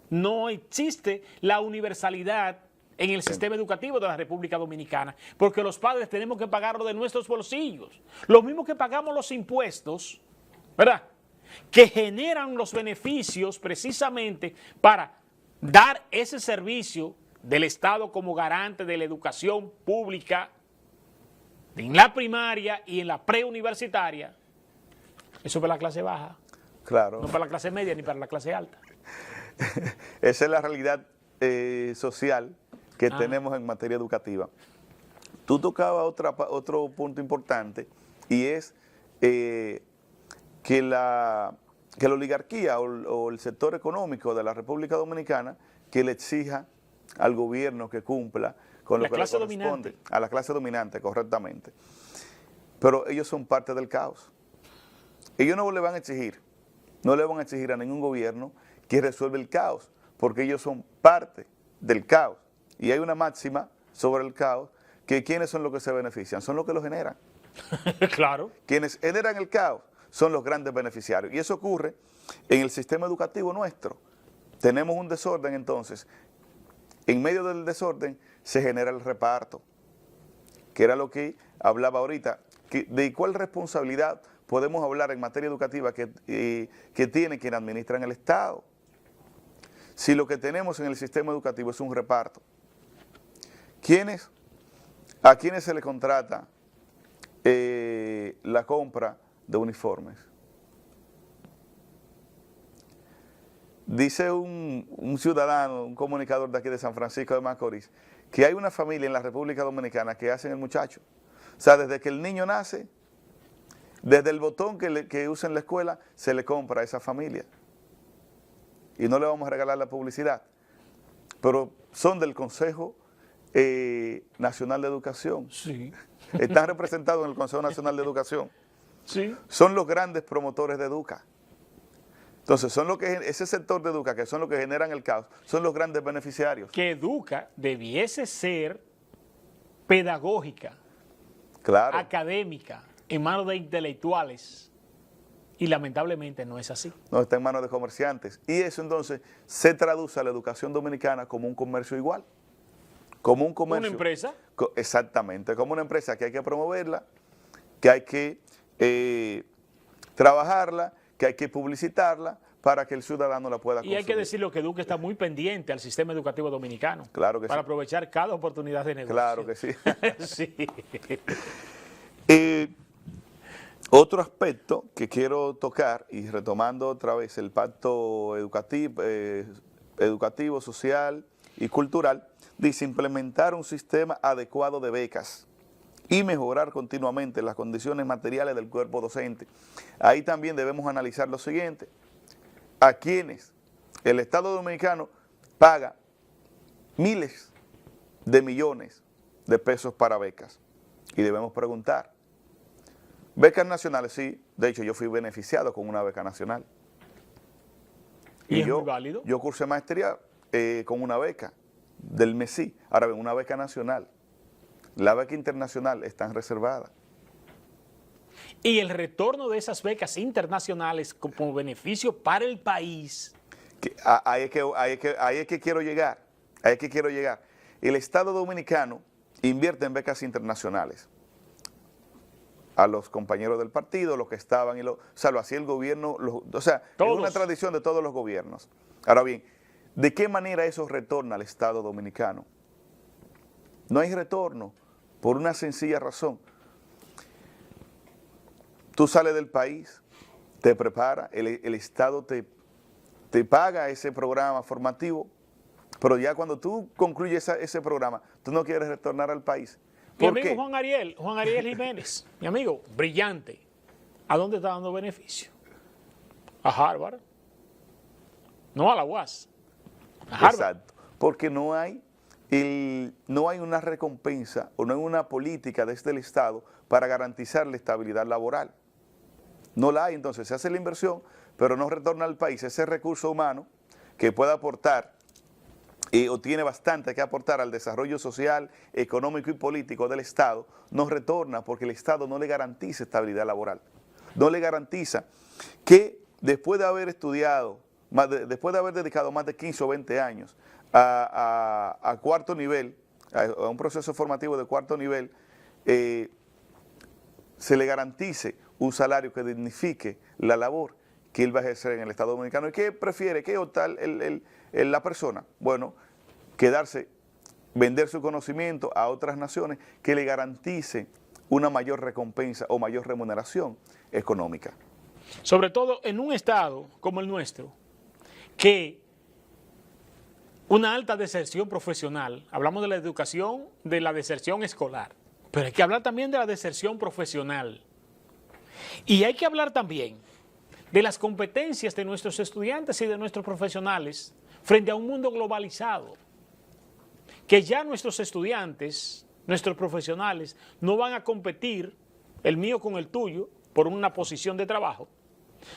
No existe la universalidad en el sistema educativo de la República Dominicana, porque los padres tenemos que pagarlo de nuestros bolsillos. Lo mismo que pagamos los impuestos, ¿verdad? Que generan los beneficios precisamente para dar ese servicio del Estado como garante de la educación pública en la primaria y en la preuniversitaria. Eso es para la clase baja, claro. no para la clase media ni para la clase alta. Esa es la realidad social que tenemos en materia educativa. Tú tocabas otro punto importante y es que la oligarquía o el sector económico de la República Dominicana que le exija al gobierno que cumpla con lo que le corresponde a la clase dominante, correctamente. Pero ellos son parte del caos. Ellos no le van a exigir a ningún gobierno que resuelva el caos, porque ellos son parte del caos. Y hay una máxima sobre el caos, que ¿quiénes son los que se benefician? Son los que lo generan. Claro. Quienes generan el caos son los grandes beneficiarios. Y eso ocurre en el sistema educativo nuestro. Tenemos un desorden entonces. En medio del desorden se genera el reparto, que era lo que hablaba ahorita. ¿De cuál responsabilidad podemos hablar en materia educativa que tiene quien administra en el Estado? Si lo que tenemos en el sistema educativo es un reparto, ¿a quiénes se le contrata la compra de uniformes? Dice un ciudadano, un comunicador de aquí de San Francisco de Macorís, que hay una familia en la República Dominicana que hacen el muchacho. O sea, desde que el niño nace, desde el botón que usa en la escuela, se le compra a esa familia. Y no le vamos a regalar la publicidad. Pero son del Consejo Nacional de Educación. Sí. Están representados en el Consejo Nacional de Educación. Sí. Son los grandes promotores de Educa. Entonces, ese sector de Educa, que son los que generan el caos, son los grandes beneficiarios. Que Educa debiese ser pedagógica, Claro. académica, en manos de intelectuales. Y lamentablemente no es así. No, está en manos de comerciantes. Y eso entonces se traduce a la educación dominicana como un comercio igual. Como un comercio. ¿Una empresa? Exactamente, como una empresa que hay que promoverla, que hay que trabajarla, que hay que publicitarla para que el ciudadano la pueda consumir. Y hay que decirlo que Educa está muy pendiente al sistema educativo dominicano. Claro que para sí. aprovechar cada oportunidad de negocio. Claro que sí. Sí. Otro aspecto que quiero tocar, y retomando otra vez el pacto educativo, social y cultural, dice implementar un sistema adecuado de becas y mejorar continuamente las condiciones materiales del cuerpo docente. Ahí también debemos analizar lo siguiente: a quienes el Estado Dominicano paga miles de millones de pesos para becas, y debemos preguntar, becas nacionales, sí, de hecho yo fui beneficiado con una beca nacional. ¿Y es muy válido? Yo cursé maestría con una beca del MESI, ahora bien, una beca nacional. La beca internacional están reservadas. Y el retorno de esas becas internacionales como beneficio para el país. Ahí es que quiero llegar. Ahí es que quiero llegar. El Estado Dominicano invierte en becas internacionales. A los compañeros del partido, los que estaban, o sea, lo hacía el gobierno, o sea, es una tradición de todos los gobiernos. Ahora bien, ¿de qué manera eso retorna al Estado Dominicano? No hay retorno, por una sencilla razón. Tú sales del país, te prepara, el Estado te paga ese programa formativo, pero ya cuando tú concluyes ese programa, tú no quieres retornar al país. Mi amigo Juan Ariel Jiménez, mi amigo, brillante. ¿A dónde está dando beneficio? A Harvard. No a la UAS. A Harvard. Exacto, porque no hay no hay una recompensa o no hay una política desde el Estado para garantizar la estabilidad laboral. No la hay, entonces se hace la inversión, pero no retorna al país ese recurso humano que pueda aportar o tiene bastante que aportar al desarrollo social, económico y político del Estado, no retorna porque el Estado no le garantiza estabilidad laboral. No le garantiza que después de haber estudiado, después de haber dedicado más de 15 o 20 años a cuarto nivel, a un proceso formativo de cuarto nivel, se le garantice un salario que dignifique la labor que él va a ejercer en el Estado Dominicano. ¿Y qué prefiere? ¿Qué opta la persona? Bueno, quedarse, vender su conocimiento a otras naciones que le garantice una mayor recompensa o mayor remuneración económica. Sobre todo en un estado como el nuestro, que una alta deserción profesional, hablamos de la educación, de la deserción escolar, pero hay que hablar también de la deserción profesional. Y hay que hablar también de las competencias de nuestros estudiantes y de nuestros profesionales frente a un mundo globalizado, que ya nuestros estudiantes, nuestros profesionales, no van a competir, el mío con el tuyo, por una posición de trabajo,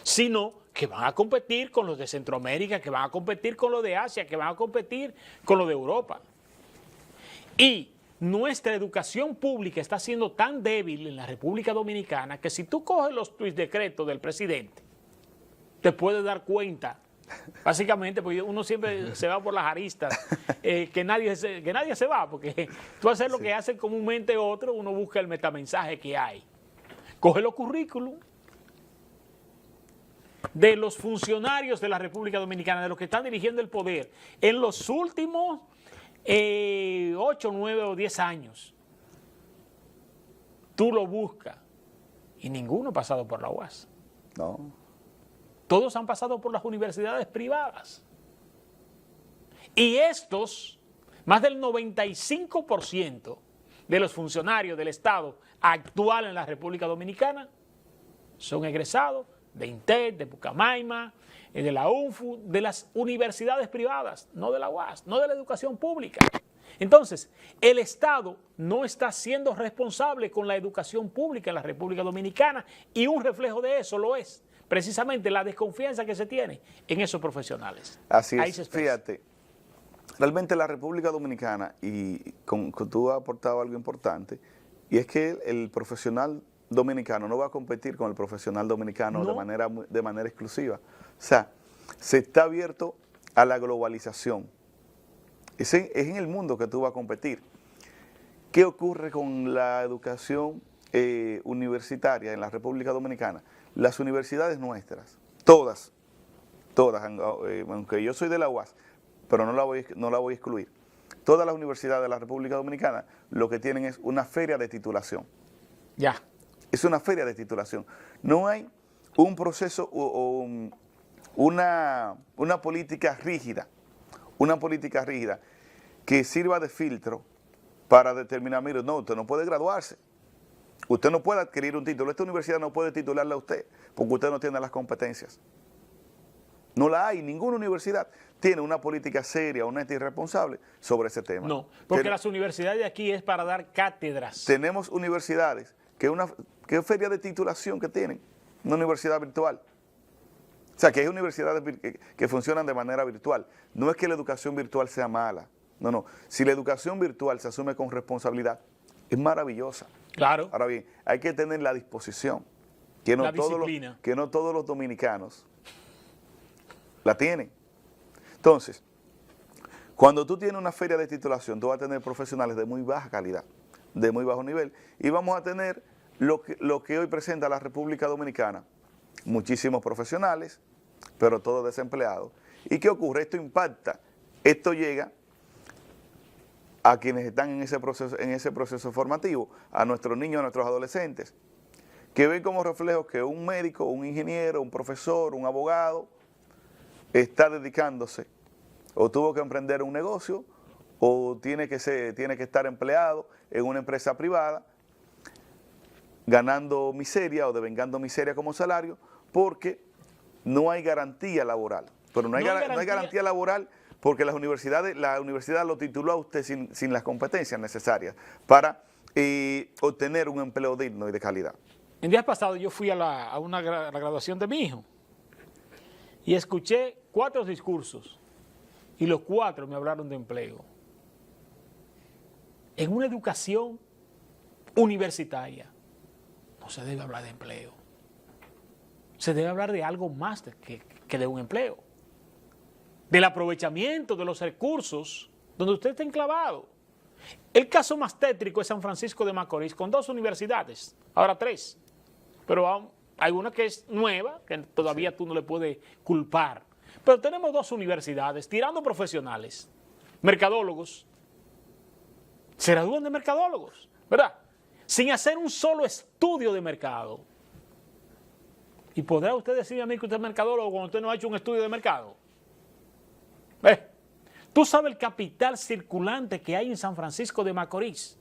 sino que van a competir con los de Centroamérica, que van a competir con los de Asia, que van a competir con los de Europa. Y nuestra educación pública está siendo tan débil en la República Dominicana que si tú coges los decretos del presidente, te puedes dar cuenta, básicamente, porque uno siempre se va por las aristas, que nadie se va, porque tú haces lo que hace comúnmente otro, uno busca el metamensaje que hay. Coge los currículum de los funcionarios de la República Dominicana, de los que están dirigiendo el poder, en los últimos 8, 9 o 10 años. Tú lo buscas y ninguno ha pasado por la UAS. No. Todos han pasado por las universidades privadas. Y estos, más del 95% de los funcionarios del Estado actual en la República Dominicana son egresados de INTEC, de Pucamaima, de la UNFU, de las universidades privadas, no de la UAS, no de la educación pública. Entonces, el Estado no está siendo responsable con la educación pública en la República Dominicana y un reflejo de eso lo es precisamente la desconfianza que se tiene en esos profesionales. Así es, fíjate, realmente la República Dominicana, y tú has aportado algo importante, y es que el profesional dominicano no va a competir con el profesional dominicano de manera exclusiva. O sea, se está abierto a la globalización. Es en el mundo que tú vas a competir. ¿Qué ocurre con la educación universitaria en la República Dominicana? Las universidades nuestras, todas, aunque yo soy de la UAS, pero no la voy a excluir, todas las universidades de la República Dominicana lo que tienen es una feria de titulación. Ya. Es una feria de titulación. No hay un proceso o una política rígida, que sirva de filtro para determinar, mire, no, usted no puede graduarse, usted no puede adquirir un título, esta universidad no puede titularle a usted porque usted no tiene las competencias. No la hay, ninguna universidad tiene una política seria, honesta y responsable sobre ese tema. No, porque las universidades de aquí es para dar cátedras. Tenemos universidades que es feria de titulación que tienen, una universidad virtual. O sea, que hay universidades que funcionan de manera virtual. No es que la educación virtual sea mala, no. Si la educación virtual se asume con responsabilidad, es maravillosa. Claro. Ahora bien, hay que tener la disposición, que no todos los dominicanos la tienen. Entonces, cuando tú tienes una feria de titulación, tú vas a tener profesionales de muy baja calidad, de muy bajo nivel, y vamos a tener lo que hoy presenta la República Dominicana, muchísimos profesionales, pero todos desempleados. ¿Y qué ocurre? Esto impacta, esto llega a quienes están en ese proceso formativo, a nuestros niños, a nuestros adolescentes, que ven como reflejo que un médico, un ingeniero, un profesor, un abogado, está dedicándose, o tuvo que emprender un negocio, o tiene que estar empleado en una empresa privada, ganando miseria o devengando miseria como salario, porque no hay garantía laboral. Pero no hay garantía laboral porque la universidad lo tituló a usted sin las competencias necesarias para obtener un empleo digno y de calidad. El día pasado yo fui a la graduación de mi hijo y escuché 4 discursos y los 4 me hablaron de empleo. En una educación universitaria no se debe hablar de empleo. Se debe hablar de algo más que de un empleo. Del aprovechamiento de los recursos donde usted está enclavado. El caso más tétrico es San Francisco de Macorís, con 2 universidades, ahora 3. Pero hay una que es nueva, que todavía tú no le puedes culpar. Pero tenemos 2 universidades, tirando profesionales, mercadólogos, se gradúan de mercadólogos, ¿verdad? Sin hacer un solo estudio de mercado. ¿Y podrá usted decirme a mí que usted es mercadólogo cuando usted no ha hecho un estudio de mercado? ¿Tú sabes el capital circulante que hay en San Francisco de Macorís?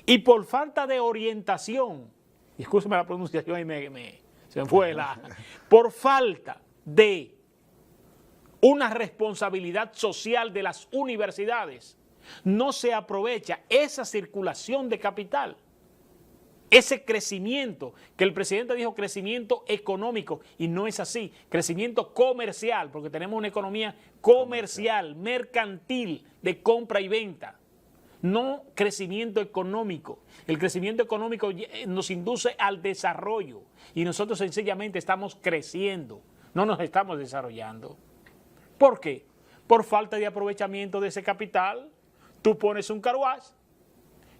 Y por falta de orientación, discúlpeme la pronunciación y se me fue por falta de una responsabilidad social de las universidades, no se aprovecha esa circulación de capital, ese crecimiento, que el presidente dijo crecimiento económico, y no es así, crecimiento comercial, porque tenemos una economía comercial, mercantil, de compra y venta, no crecimiento económico. El crecimiento económico nos induce al desarrollo, y nosotros sencillamente estamos creciendo, no nos estamos desarrollando. ¿Por qué? Por falta de aprovechamiento de ese capital. Tú pones un car wash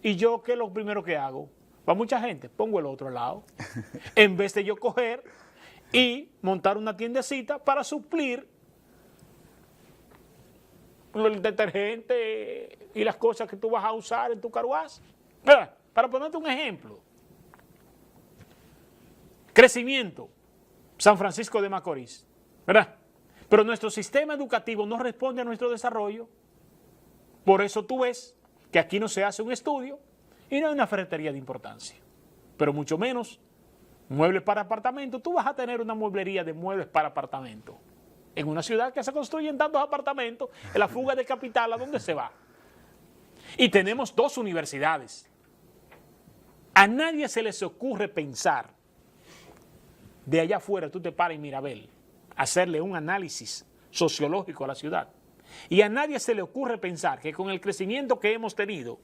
y yo, ¿qué es lo primero que hago? Para mucha gente, pongo el otro lado. En vez de yo coger y montar una tiendecita para suplir el detergente y las cosas que tú vas a usar en tu car wash. Para ponerte un ejemplo. Crecimiento, San Francisco de Macorís, ¿verdad? Pero nuestro sistema educativo no responde a nuestro desarrollo. Por eso tú ves que aquí no se hace un estudio y no hay una ferretería de importancia. Pero mucho menos muebles para apartamentos. Tú vas a tener una mueblería de muebles para apartamentos. En una ciudad que se construyen tantos apartamentos, en la fuga de capital, ¿a dónde se va? Y tenemos 2 universidades. A nadie se les ocurre pensar, de allá afuera tú te paras en Mirabel, hacerle un análisis sociológico a la ciudad. Y a nadie se le ocurre pensar que con el crecimiento que hemos tenido,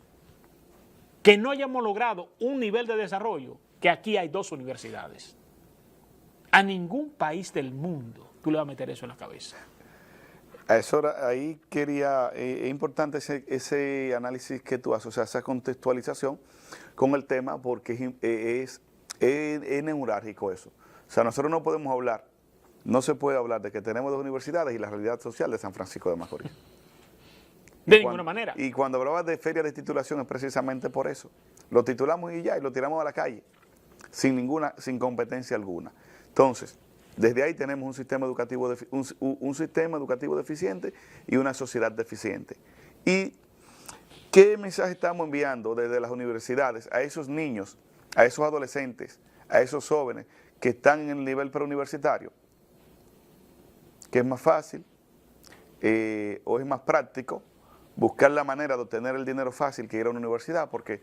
que no hayamos logrado un nivel de desarrollo, que aquí hay 2 universidades. A ningún país del mundo tú le vas a meter eso en la cabeza. Ahí quería, es importante ese análisis que tú haces, o sea, esa contextualización con el tema, porque es neurálgico eso. O sea, nosotros no podemos hablar, no se puede hablar de que tenemos 2 universidades y la realidad social de San Francisco de Macorís. De ninguna manera. Y cuando hablabas de feria de titulación es precisamente por eso. Lo titulamos y ya, y lo tiramos a la calle, sin competencia alguna. Entonces, desde ahí tenemos un sistema educativo deficiente y una sociedad deficiente. ¿Y qué mensaje estamos enviando desde las universidades a esos niños, a esos adolescentes, a esos jóvenes que están en el nivel preuniversitario? Que es más fácil o es más práctico buscar la manera de obtener el dinero fácil que ir a una universidad, porque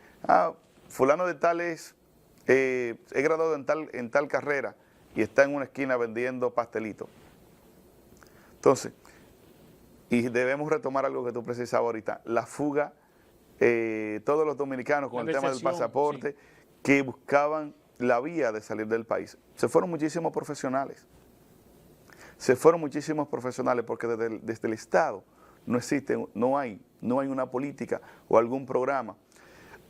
fulano de tal es graduado en tal carrera y está en una esquina vendiendo pastelitos. Entonces, y debemos retomar algo que tú precisabas ahorita, la fuga, todos los dominicanos con el tema del pasaporte, sí, que buscaban la vía de salir del país. Se fueron muchísimos profesionales. Porque desde el Estado no existe, no hay una política o algún programa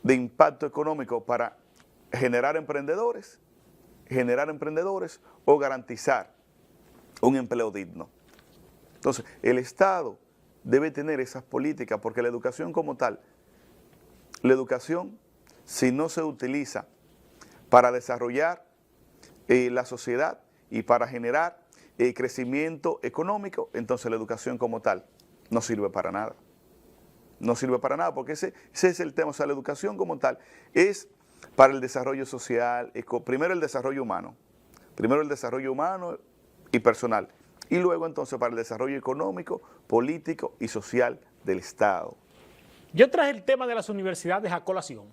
de impacto económico para generar emprendedores o garantizar un empleo digno. Entonces, el Estado debe tener esas políticas, porque la educación como tal, si no se utiliza para desarrollar la sociedad y para generar crecimiento económico, entonces la educación como tal no sirve para nada. No sirve para nada, porque ese es el tema. O sea, la educación como tal es para el desarrollo social, primero el desarrollo humano y personal, y luego entonces para el desarrollo económico, político y social del Estado. Yo traje el tema de las universidades a colación,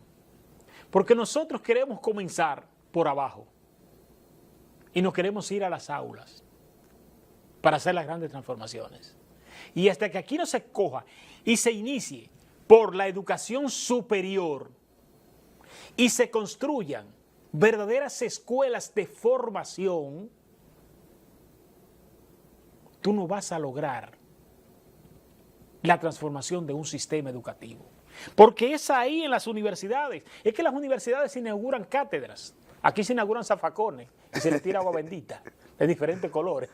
porque nosotros queremos comenzar por abajo y nos queremos ir a las aulas para hacer las grandes transformaciones. Y hasta que aquí no se coja y se inicie por la educación superior y se construyan verdaderas escuelas de formación, tú no vas a lograr la transformación de un sistema educativo. Porque es ahí en las universidades. Es que las universidades inauguran cátedras. Aquí se inauguran zafacones y se les tira agua bendita de diferentes colores.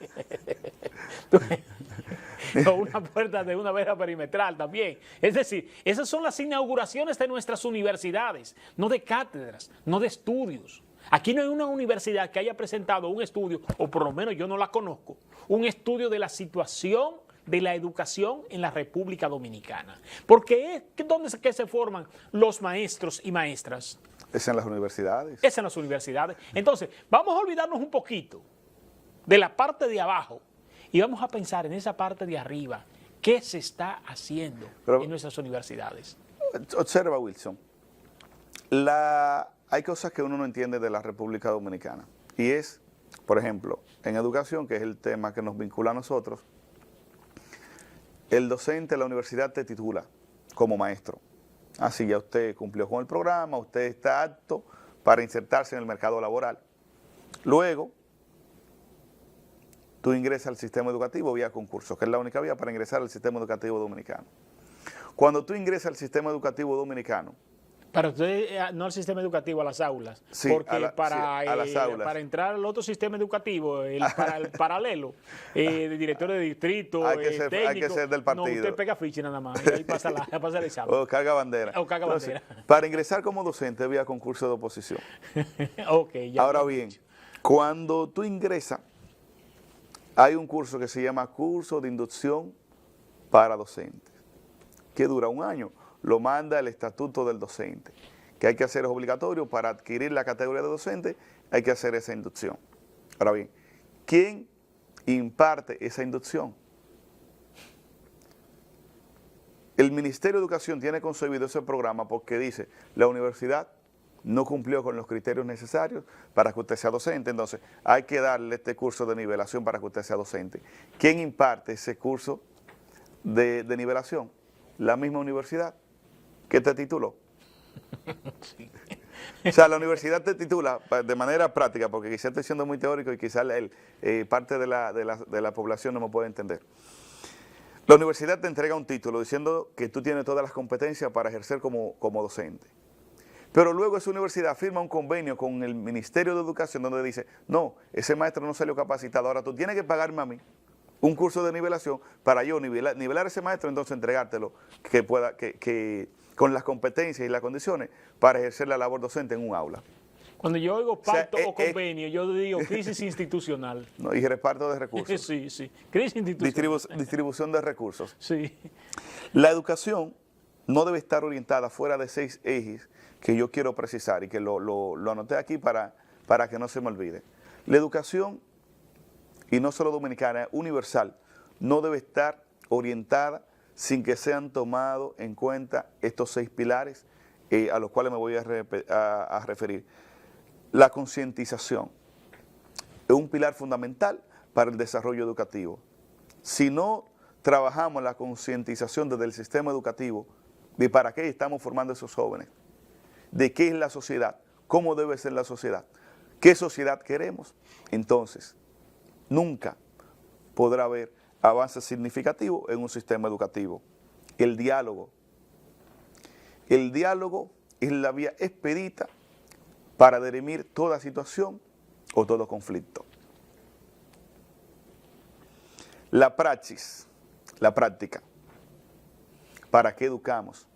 O una puerta de una verja perimetral también. Es decir, esas son las inauguraciones de nuestras universidades, no de cátedras, no de estudios. Aquí no hay una universidad que haya presentado un estudio, o por lo menos yo no la conozco, un estudio de la situación de la educación en la República Dominicana. Porque es donde se forman los maestros y maestras. Es en las universidades. Es en las universidades. Entonces, vamos a olvidarnos un poquito de la parte de abajo y vamos a pensar en esa parte de arriba. ¿Qué se está haciendo en nuestras universidades? Observa, Wilson. Hay cosas que uno no entiende de la República Dominicana. Y es, por ejemplo, en educación, que es el tema que nos vincula a nosotros, el docente de la universidad te titula como maestro. Así ya usted cumplió con el programa, usted está apto para insertarse en el mercado laboral. Luego, tú ingresas al sistema educativo vía concurso, que es la única vía para ingresar al sistema educativo dominicano. Cuando tú ingresas al sistema educativo dominicano, para usted, no al sistema educativo, a las aulas. Sí, porque a las aulas. Para entrar al otro sistema educativo, para el paralelo, de director de distrito, hay que ser del partido. No, usted pega ficha nada más, y ahí pasa el examen. O carga bandera. Entonces, para ingresar como docente vía concurso de oposición. Okay, ya. Ahora bien, cuando tú ingresas, hay un curso que se llama Curso de Inducción para Docentes, que dura 1 año. Lo manda el Estatuto del Docente, que hay que hacer, es obligatorio para adquirir la categoría de docente, hay que hacer esa inducción. Ahora bien, ¿quién imparte esa inducción? El Ministerio de Educación tiene concebido ese programa porque dice, la universidad no cumplió con los criterios necesarios para que usted sea docente, entonces hay que darle este curso de nivelación para que usted sea docente. ¿Quién imparte ese curso de nivelación? La misma universidad que te tituló. Sí. O sea, la universidad te titula de manera práctica, porque quizás estoy siendo muy teórico y quizás parte de la población no me puede entender. La universidad te entrega un título diciendo que tú tienes todas las competencias para ejercer como docente. Pero luego esa universidad firma un convenio con el Ministerio de Educación donde dice, no, ese maestro no salió capacitado, ahora tú tienes que pagarme a mí un curso de nivelación para yo nivelar a ese maestro, entonces entregártelo con las competencias y las condiciones para ejercer la labor docente en un aula. Cuando yo oigo pacto o convenio, yo digo crisis institucional. No, y reparto de recursos. Sí, sí, crisis institucional. Distribución de recursos. Sí. La educación no debe estar orientada fuera de 6 ejes que yo quiero precisar y que lo anoté aquí para que no se me olvide. La educación, y no solo dominicana, universal, no debe estar orientada sin que sean tomados en cuenta estos 6 pilares a los cuales me voy a referir. La concientización es un pilar fundamental para el desarrollo educativo. Si no trabajamos la concientización desde el sistema educativo de para qué estamos formando a esos jóvenes, de qué es la sociedad, cómo debe ser la sociedad, qué sociedad queremos, entonces nunca podrá haber avances significativos en un sistema educativo. El diálogo es la vía expedita para dirimir toda situación o todo conflicto. La praxis, la práctica, ¿para qué educamos?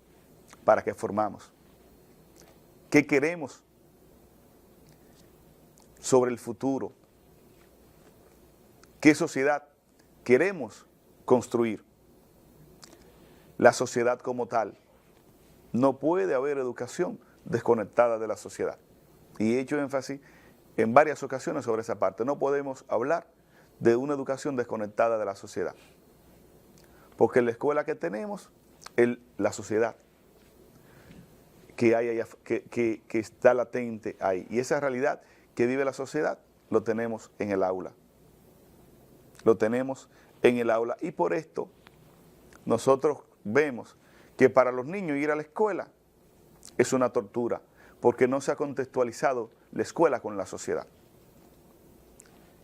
¿Para qué formamos? ¿Qué queremos sobre el futuro? ¿Qué sociedad queremos construir? La sociedad como tal. No puede haber educación desconectada de la sociedad. Y he hecho énfasis en varias ocasiones sobre esa parte. No podemos hablar de una educación desconectada de la sociedad. Porque en la escuela que tenemos, la sociedad que hay allá, que está latente ahí. Y esa realidad que vive la sociedad, lo tenemos en el aula. Lo tenemos en el aula. Y por esto, nosotros vemos que para los niños ir a la escuela es una tortura, porque no se ha contextualizado la escuela con la sociedad.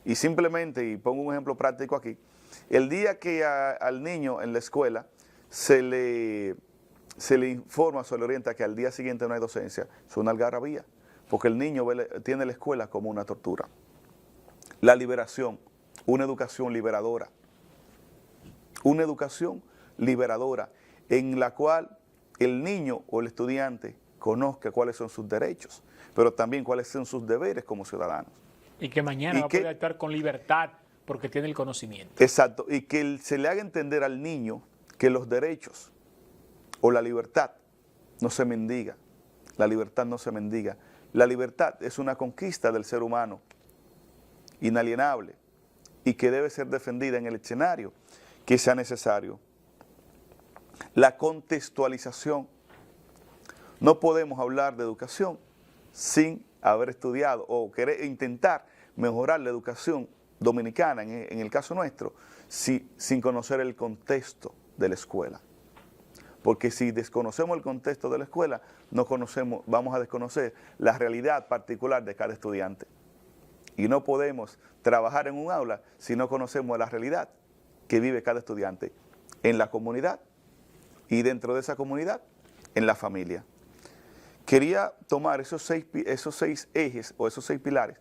Y simplemente, y pongo un ejemplo práctico aquí, el día que al niño en la escuela se le informa, se le orienta que al día siguiente no hay docencia, es una algarabía, porque el niño tiene la escuela como una tortura. La liberación, una educación liberadora en la cual el niño o el estudiante conozca cuáles son sus derechos, pero también cuáles son sus deberes como ciudadanos. Y que mañana va a poder actuar con libertad porque tiene el conocimiento. Exacto, y que se le haga entender al niño que los derechos o la libertad no se mendiga. La libertad no se mendiga. La libertad es una conquista del ser humano, inalienable, y que debe ser defendida en el escenario que sea necesario. La contextualización. No podemos hablar de educación sin haber estudiado o querer intentar mejorar la educación dominicana, en el caso nuestro, sin conocer el contexto de la escuela. Porque si desconocemos el contexto de la escuela, vamos a desconocer la realidad particular de cada estudiante. Y no podemos trabajar en un aula si no conocemos la realidad que vive cada estudiante en la comunidad y dentro de esa comunidad, en la familia. Quería tomar esos seis ejes o esos 6 pilares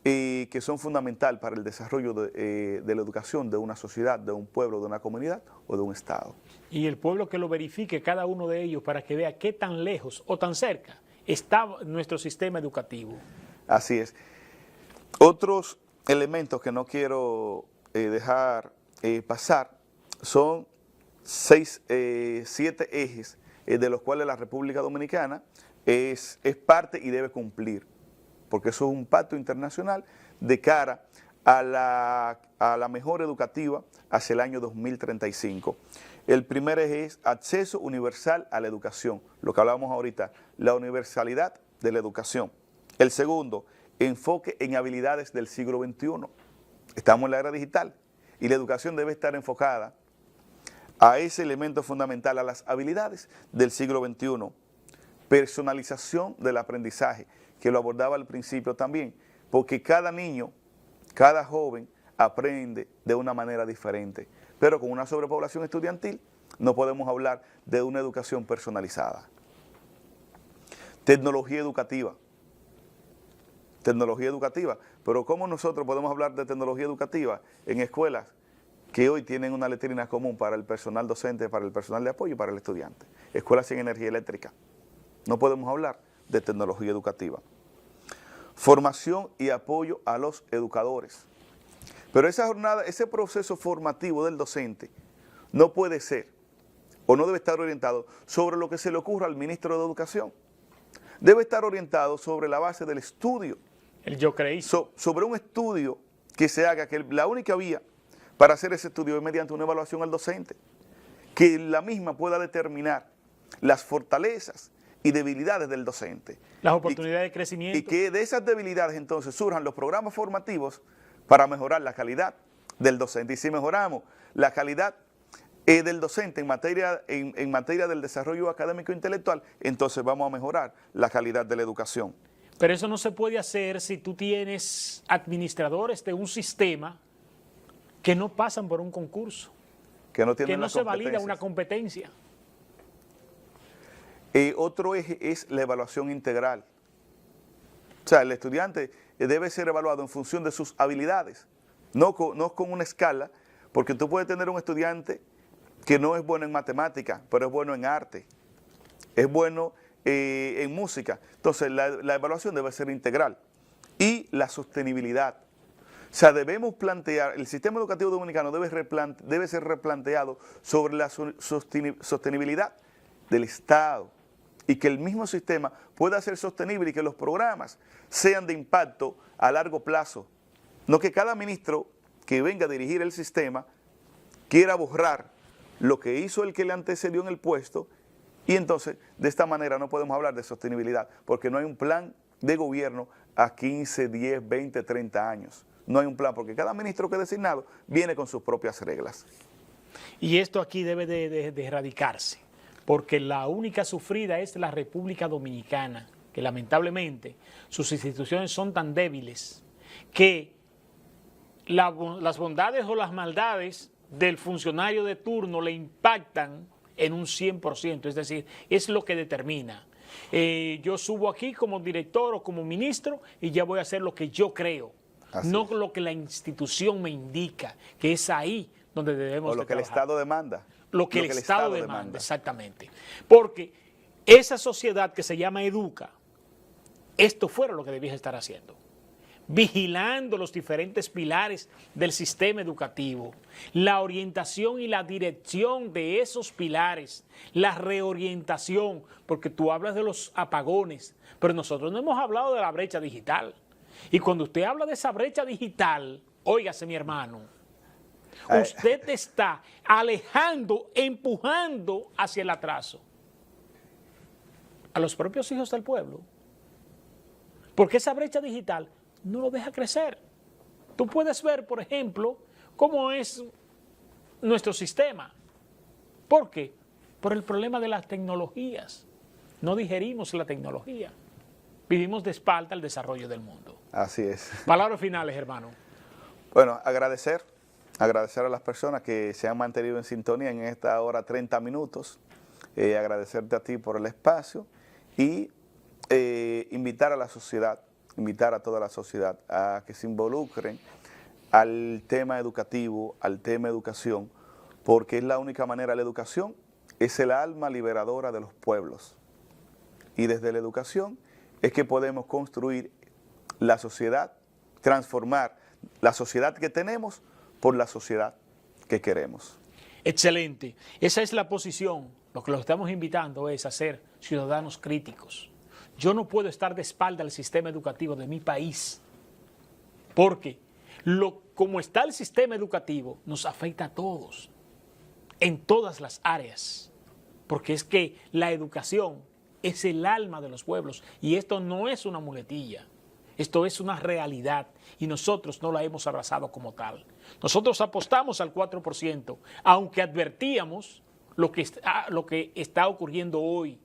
que son fundamentales para el desarrollo de la educación de una sociedad, de un pueblo, de una comunidad o de un estado. Y el pueblo que lo verifique, cada uno de ellos, para que vea qué tan lejos o tan cerca está nuestro sistema educativo. Así es. Otros elementos que no quiero dejar pasar son 7 ejes de los cuales la República Dominicana es parte y debe cumplir, porque eso es un pacto internacional de cara a la mejora educativa hacia el año 2035. El primer eje es acceso universal a la educación, lo que hablábamos ahorita, la universalidad de la educación. El segundo, enfoque en habilidades del siglo XXI. Estamos en la era digital y la educación debe estar enfocada a ese elemento fundamental, a las habilidades del siglo XXI. Personalización del aprendizaje, que lo abordaba al principio también, porque cada niño, cada joven aprende de una manera diferente, pero con una sobrepoblación estudiantil no podemos hablar de una educación personalizada. Tecnología educativa, pero ¿cómo nosotros podemos hablar de tecnología educativa en escuelas que hoy tienen una letrina común para el personal docente, para el personal de apoyo y para el estudiante? Escuelas sin energía eléctrica. No podemos hablar de tecnología educativa. Formación y apoyo a los educadores. Pero esa jornada, ese proceso formativo del docente no puede ser o no debe estar orientado sobre lo que se le ocurra al ministro de Educación. Debe estar orientado sobre la base del estudio. El yo creí. Sobre un estudio que se haga, que la única vía para hacer ese estudio es mediante una evaluación al docente, que la misma pueda determinar las fortalezas y debilidades del docente. Las oportunidades de crecimiento. Y que de esas debilidades entonces surjan los programas formativos para mejorar la calidad del docente. Y si mejoramos la calidad del docente en materia del desarrollo académico e intelectual, entonces vamos a mejorar la calidad de la educación. Pero eso no se puede hacer si tú tienes administradores de un sistema que no pasan por un concurso, que no se valida una competencia. Otro eje es la evaluación integral. O sea, el estudiante debe ser evaluado en función de sus habilidades, no con una escala, porque tú puedes tener un estudiante que no es bueno en matemática, pero es bueno en arte, es bueno en música. Entonces, la evaluación debe ser integral. Y la sostenibilidad. O sea, debemos plantear, el sistema educativo dominicano debe ser replanteado sobre la sostenibilidad del Estado y que el mismo sistema pueda ser sostenible y que los programas sean de impacto a largo plazo No que cada ministro que venga a dirigir el sistema quiera borrar lo que hizo el que le antecedió en el puesto, y entonces de esta manera no podemos hablar de sostenibilidad, porque no hay un plan de gobierno a 15, 10, 20, 30 años. No hay un plan, porque cada ministro que es designado viene con sus propias reglas. Y esto aquí debe de erradicarse, porque la única sufrida es la República Dominicana, que lamentablemente sus instituciones son tan débiles que las bondades o las maldades del funcionario de turno le impactan en un 100%, es decir, es lo que determina. Yo subo aquí como director o como ministro y ya voy a hacer lo que yo creo, no lo que la institución me indica, que es ahí donde debemos o lo que el Estado demanda. Lo que el Estado demanda, exactamente. Porque esa sociedad que se llama Educa, esto fuera lo que debía estar haciendo, vigilando los diferentes pilares del sistema educativo, la orientación y la dirección de esos pilares, la reorientación, porque tú hablas de los apagones, pero nosotros no hemos hablado de la brecha digital. Y cuando usted habla de esa brecha digital, óigase mi hermano, usted te está alejando, empujando hacia el atraso a los propios hijos del pueblo, porque esa brecha digital no lo deja crecer. Tú puedes ver, por ejemplo, cómo es nuestro sistema. ¿Por qué? Por el problema de las tecnologías. No digerimos la tecnología. Vivimos de espalda al desarrollo del mundo. Así es. Palabras finales, hermano. Bueno, agradecer a las personas que se han mantenido en sintonía en esta hora 30 minutos. Agradecerte a ti por el espacio y invitar a la sociedad, invitar a toda la sociedad a que se involucren al tema educativo, al tema educación, porque es la única manera. La educación es el alma liberadora de los pueblos, y desde la educación es que podemos construir la sociedad, transformar la sociedad que tenemos por la sociedad que queremos. Excelente. Esa es la posición. Lo que los estamos invitando es a ser ciudadanos críticos. Yo no puedo estar de espalda al sistema educativo de mi país, porque como está el sistema educativo nos afecta a todos, en todas las áreas, porque es que la educación es el alma de los pueblos, y esto no es una muletilla, esto es una realidad, y nosotros no la hemos abrazado como tal. Nosotros apostamos al 4%, aunque advertíamos lo que está ocurriendo hoy,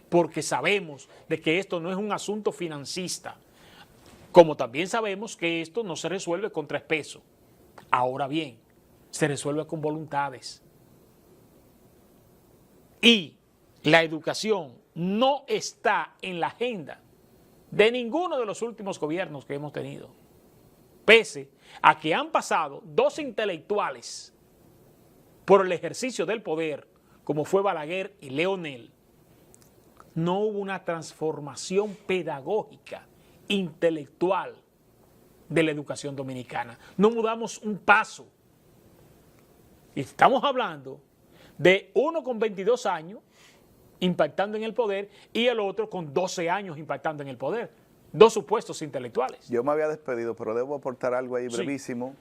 porque sabemos de que esto no es un asunto financista, como también sabemos que esto no se resuelve con 3 pesos. Ahora bien, se resuelve con voluntades. Y la educación no está en la agenda de ninguno de los últimos gobiernos que hemos tenido, pese a que han pasado 2 intelectuales por el ejercicio del poder, como fue Balaguer y Leonel. No hubo una transformación pedagógica, intelectual de la educación dominicana. No mudamos un paso. Y estamos hablando de uno con 22 años impactando en el poder y el otro con 12 años impactando en el poder. 2 supuestos intelectuales. Yo me había despedido, pero debo aportar algo ahí brevísimo,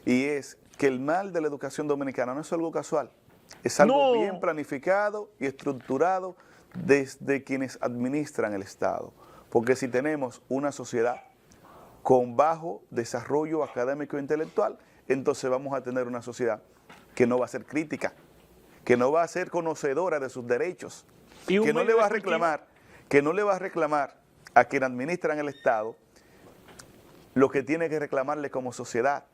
y es que el mal de la educación dominicana no es algo casual, es algo bien planificado y estructurado desde quienes administran el Estado, porque si tenemos una sociedad con bajo desarrollo académico e intelectual, entonces vamos a tener una sociedad que no va a ser crítica, que no va a ser conocedora de sus derechos, que no le va a reclamar a quien administran el Estado lo que tiene que reclamarle como sociedad.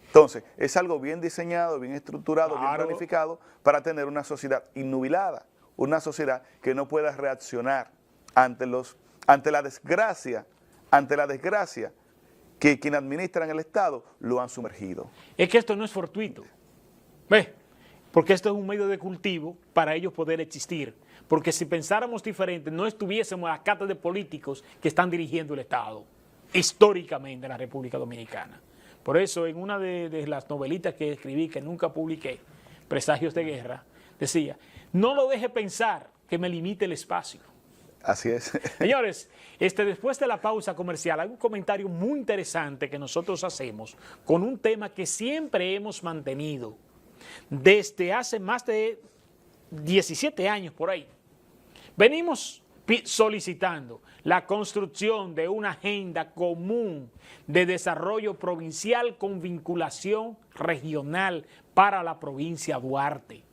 Entonces, es algo bien diseñado, bien estructurado, bien planificado para tener una sociedad innubilada, una sociedad que no pueda reaccionar ante la desgracia que quienes administran el Estado lo han sumergido. Es que esto no es fortuito, ¿ves? Porque esto es un medio de cultivo para ellos poder existir. Porque si pensáramos diferente, no estuviésemos a la cata de políticos que están dirigiendo el Estado, históricamente en la República Dominicana. Por eso, en una de las novelitas que escribí, que nunca publiqué, Presagios de Guerra, decía, no lo deje pensar que me limite el espacio. Así es. Señores, después de la pausa comercial, hay un comentario muy interesante que nosotros hacemos con un tema que siempre hemos mantenido desde hace más de 17 años por ahí. Venimos solicitando la construcción de una agenda común de desarrollo provincial con vinculación regional para la provincia de Duarte.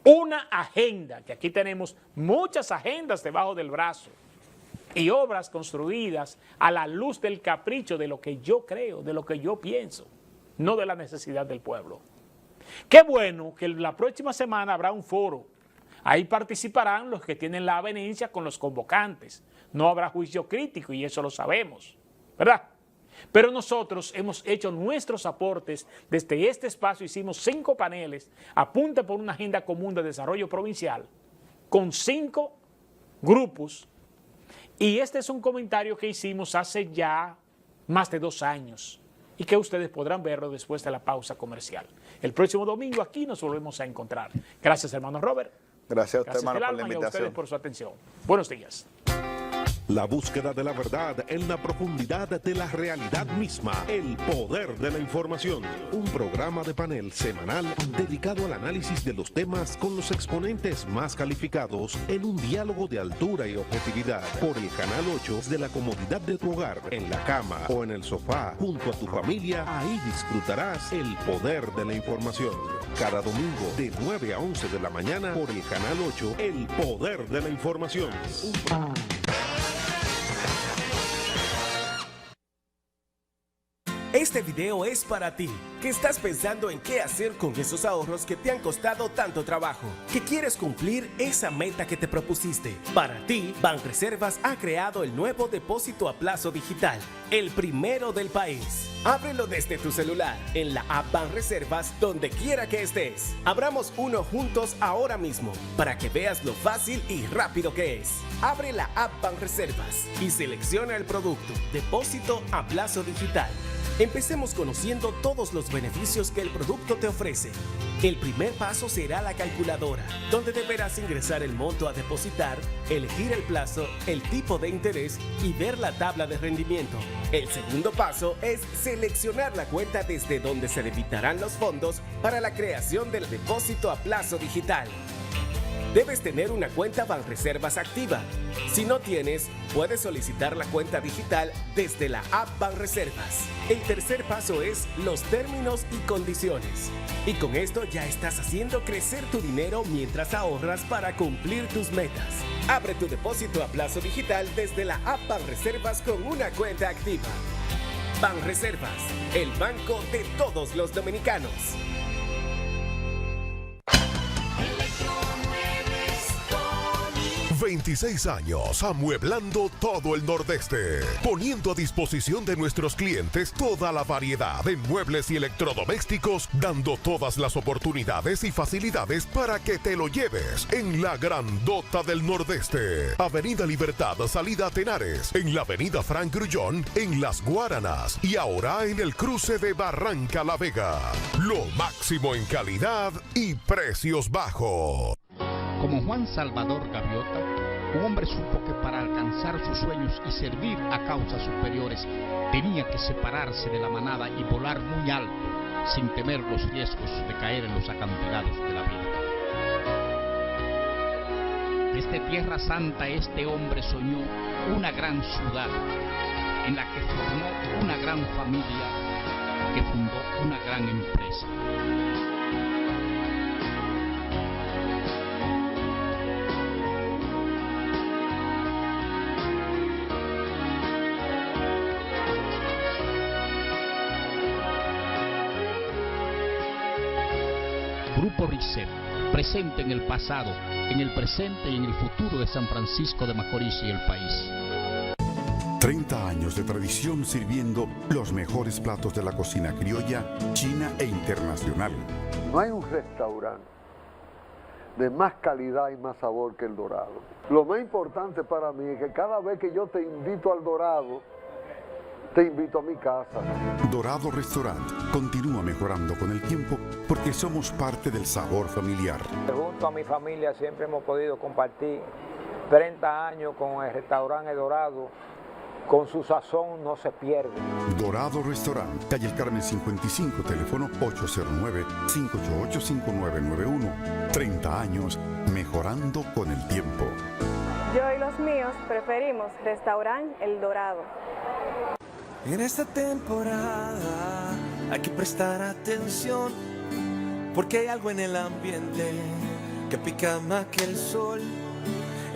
Una agenda, que aquí tenemos muchas agendas debajo del brazo y obras construidas a la luz del capricho de lo que yo creo, de lo que yo pienso, no de la necesidad del pueblo. Qué bueno que la próxima semana habrá un foro. Ahí participarán los que tienen la avenencia con los convocantes. No habrá juicio crítico y eso lo sabemos, ¿verdad? Pero nosotros hemos hecho nuestros aportes desde este espacio, hicimos 5 paneles, apunta por una agenda común de desarrollo provincial, con 5 grupos, y este es un comentario que hicimos hace ya más de 2 años, y que ustedes podrán verlo después de la pausa comercial. El próximo domingo aquí nos volvemos a encontrar. Gracias, hermano Robert. Gracias a usted, Gracias, hermano, por la y a invitación. ustedes por su atención. Buenos días. La búsqueda de la verdad en la profundidad de la realidad misma. El poder de la información. Un programa de panel semanal dedicado al análisis de los temas con los exponentes más calificados en un diálogo de altura y objetividad. Por el Canal 8 de la comodidad de tu hogar, en la cama o en el sofá, junto a tu familia, ahí disfrutarás el poder de la información. Cada domingo de 9 a 11 de la mañana por el Canal 8, el poder de la información. Este video es para ti, que estás pensando en qué hacer con esos ahorros que te han costado tanto trabajo, que quieres cumplir esa meta que te propusiste. Para ti, Banreservas ha creado el nuevo depósito a plazo digital, el primero del país. Ábrelo desde tu celular, en la app Banreservas, donde quiera que estés. Abramos uno juntos ahora mismo, para que veas lo fácil y rápido que es. Abre la app Banreservas y selecciona el producto, depósito a plazo digital. Empecemos conociendo todos los beneficios que el producto te ofrece. El primer paso será la calculadora, donde deberás ingresar el monto a depositar, elegir el plazo, el tipo de interés y ver la tabla de rendimiento. El segundo paso es seleccionar la cuenta desde donde se debitarán los fondos para la creación del depósito a plazo digital. Debes tener una cuenta Banreservas activa. Si no tienes, puedes solicitar la cuenta digital desde la app Banreservas. El tercer paso es los términos y condiciones. Y con esto ya estás haciendo crecer tu dinero mientras ahorras para cumplir tus metas. Abre tu depósito a plazo digital desde la app Banreservas con una cuenta activa. Banreservas, el banco de todos los dominicanos. 26 años amueblando todo el Nordeste, poniendo a disposición de nuestros clientes toda la variedad de muebles y electrodomésticos, dando todas las oportunidades y facilidades para que te lo lleves en la grandota del Nordeste. Avenida Libertad, salida a Tenares, en la avenida Frank Grullón, en Las Guaranas y ahora en el cruce de Barranca La Vega. Lo máximo en calidad y precios bajos. Como Juan Salvador Gaviota, un hombre supo que para alcanzar sus sueños y servir a causas superiores, tenía que separarse de la manada y volar muy alto, sin temer los riesgos de caer en los acantilados de la vida. Desde Tierra Santa este hombre soñó una gran ciudad, en la que formó una gran familia, que fundó una gran empresa. Grupo RISET, presente en el pasado, en el presente y en el futuro de San Francisco de Macorís y el país. 30 años de tradición sirviendo los mejores platos de la cocina criolla, china e internacional. No hay un restaurante de más calidad y más sabor que el Dorado. Lo más importante para mí es que cada vez que yo te invito al Dorado, te invito a mi casa. Dorado Restaurant continúa mejorando con el tiempo porque somos parte del sabor familiar. Junto a mi familia siempre hemos podido compartir 30 años con el restaurante El Dorado, con su sazón no se pierde. Dorado Restaurant, calle El Carmen 55, teléfono 809-588-5991. 30 años mejorando con el tiempo. Yo y los míos preferimos Restaurante El Dorado. En esta temporada hay que prestar atención, porque hay algo en el ambiente que pica más que el sol.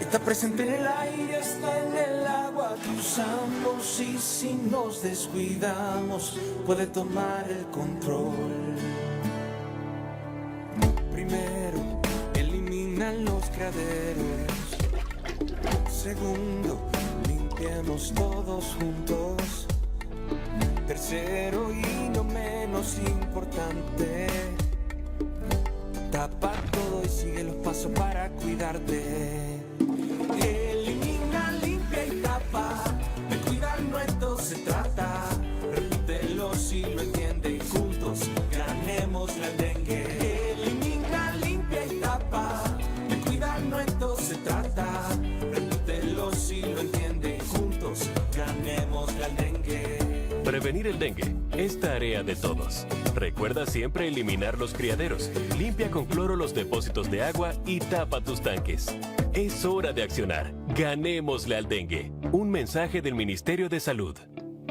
Está presente en el aire, está en el agua que usamos, y si nos descuidamos puede tomar el control. Primero, eliminan los criaderos. Segundo, limpiemos todos juntos. Tercero y no menos importante, tapa todo y sigue los pasos para cuidarte. Elimina, limpia y tapa, de cuidar nuestro se trata. Repítelo si lo entiende y juntos ganemos la dengue. Elimina, limpia y tapa, de cuidar nuestro se trata. Repítelo si lo entiende y juntos ganemos la dengue. Prevenir el dengue es tarea de todos. Recuerda siempre eliminar los criaderos, limpia con cloro los depósitos de agua y tapa tus tanques. Es hora de accionar. Ganémosle al dengue. Un mensaje del Ministerio de Salud.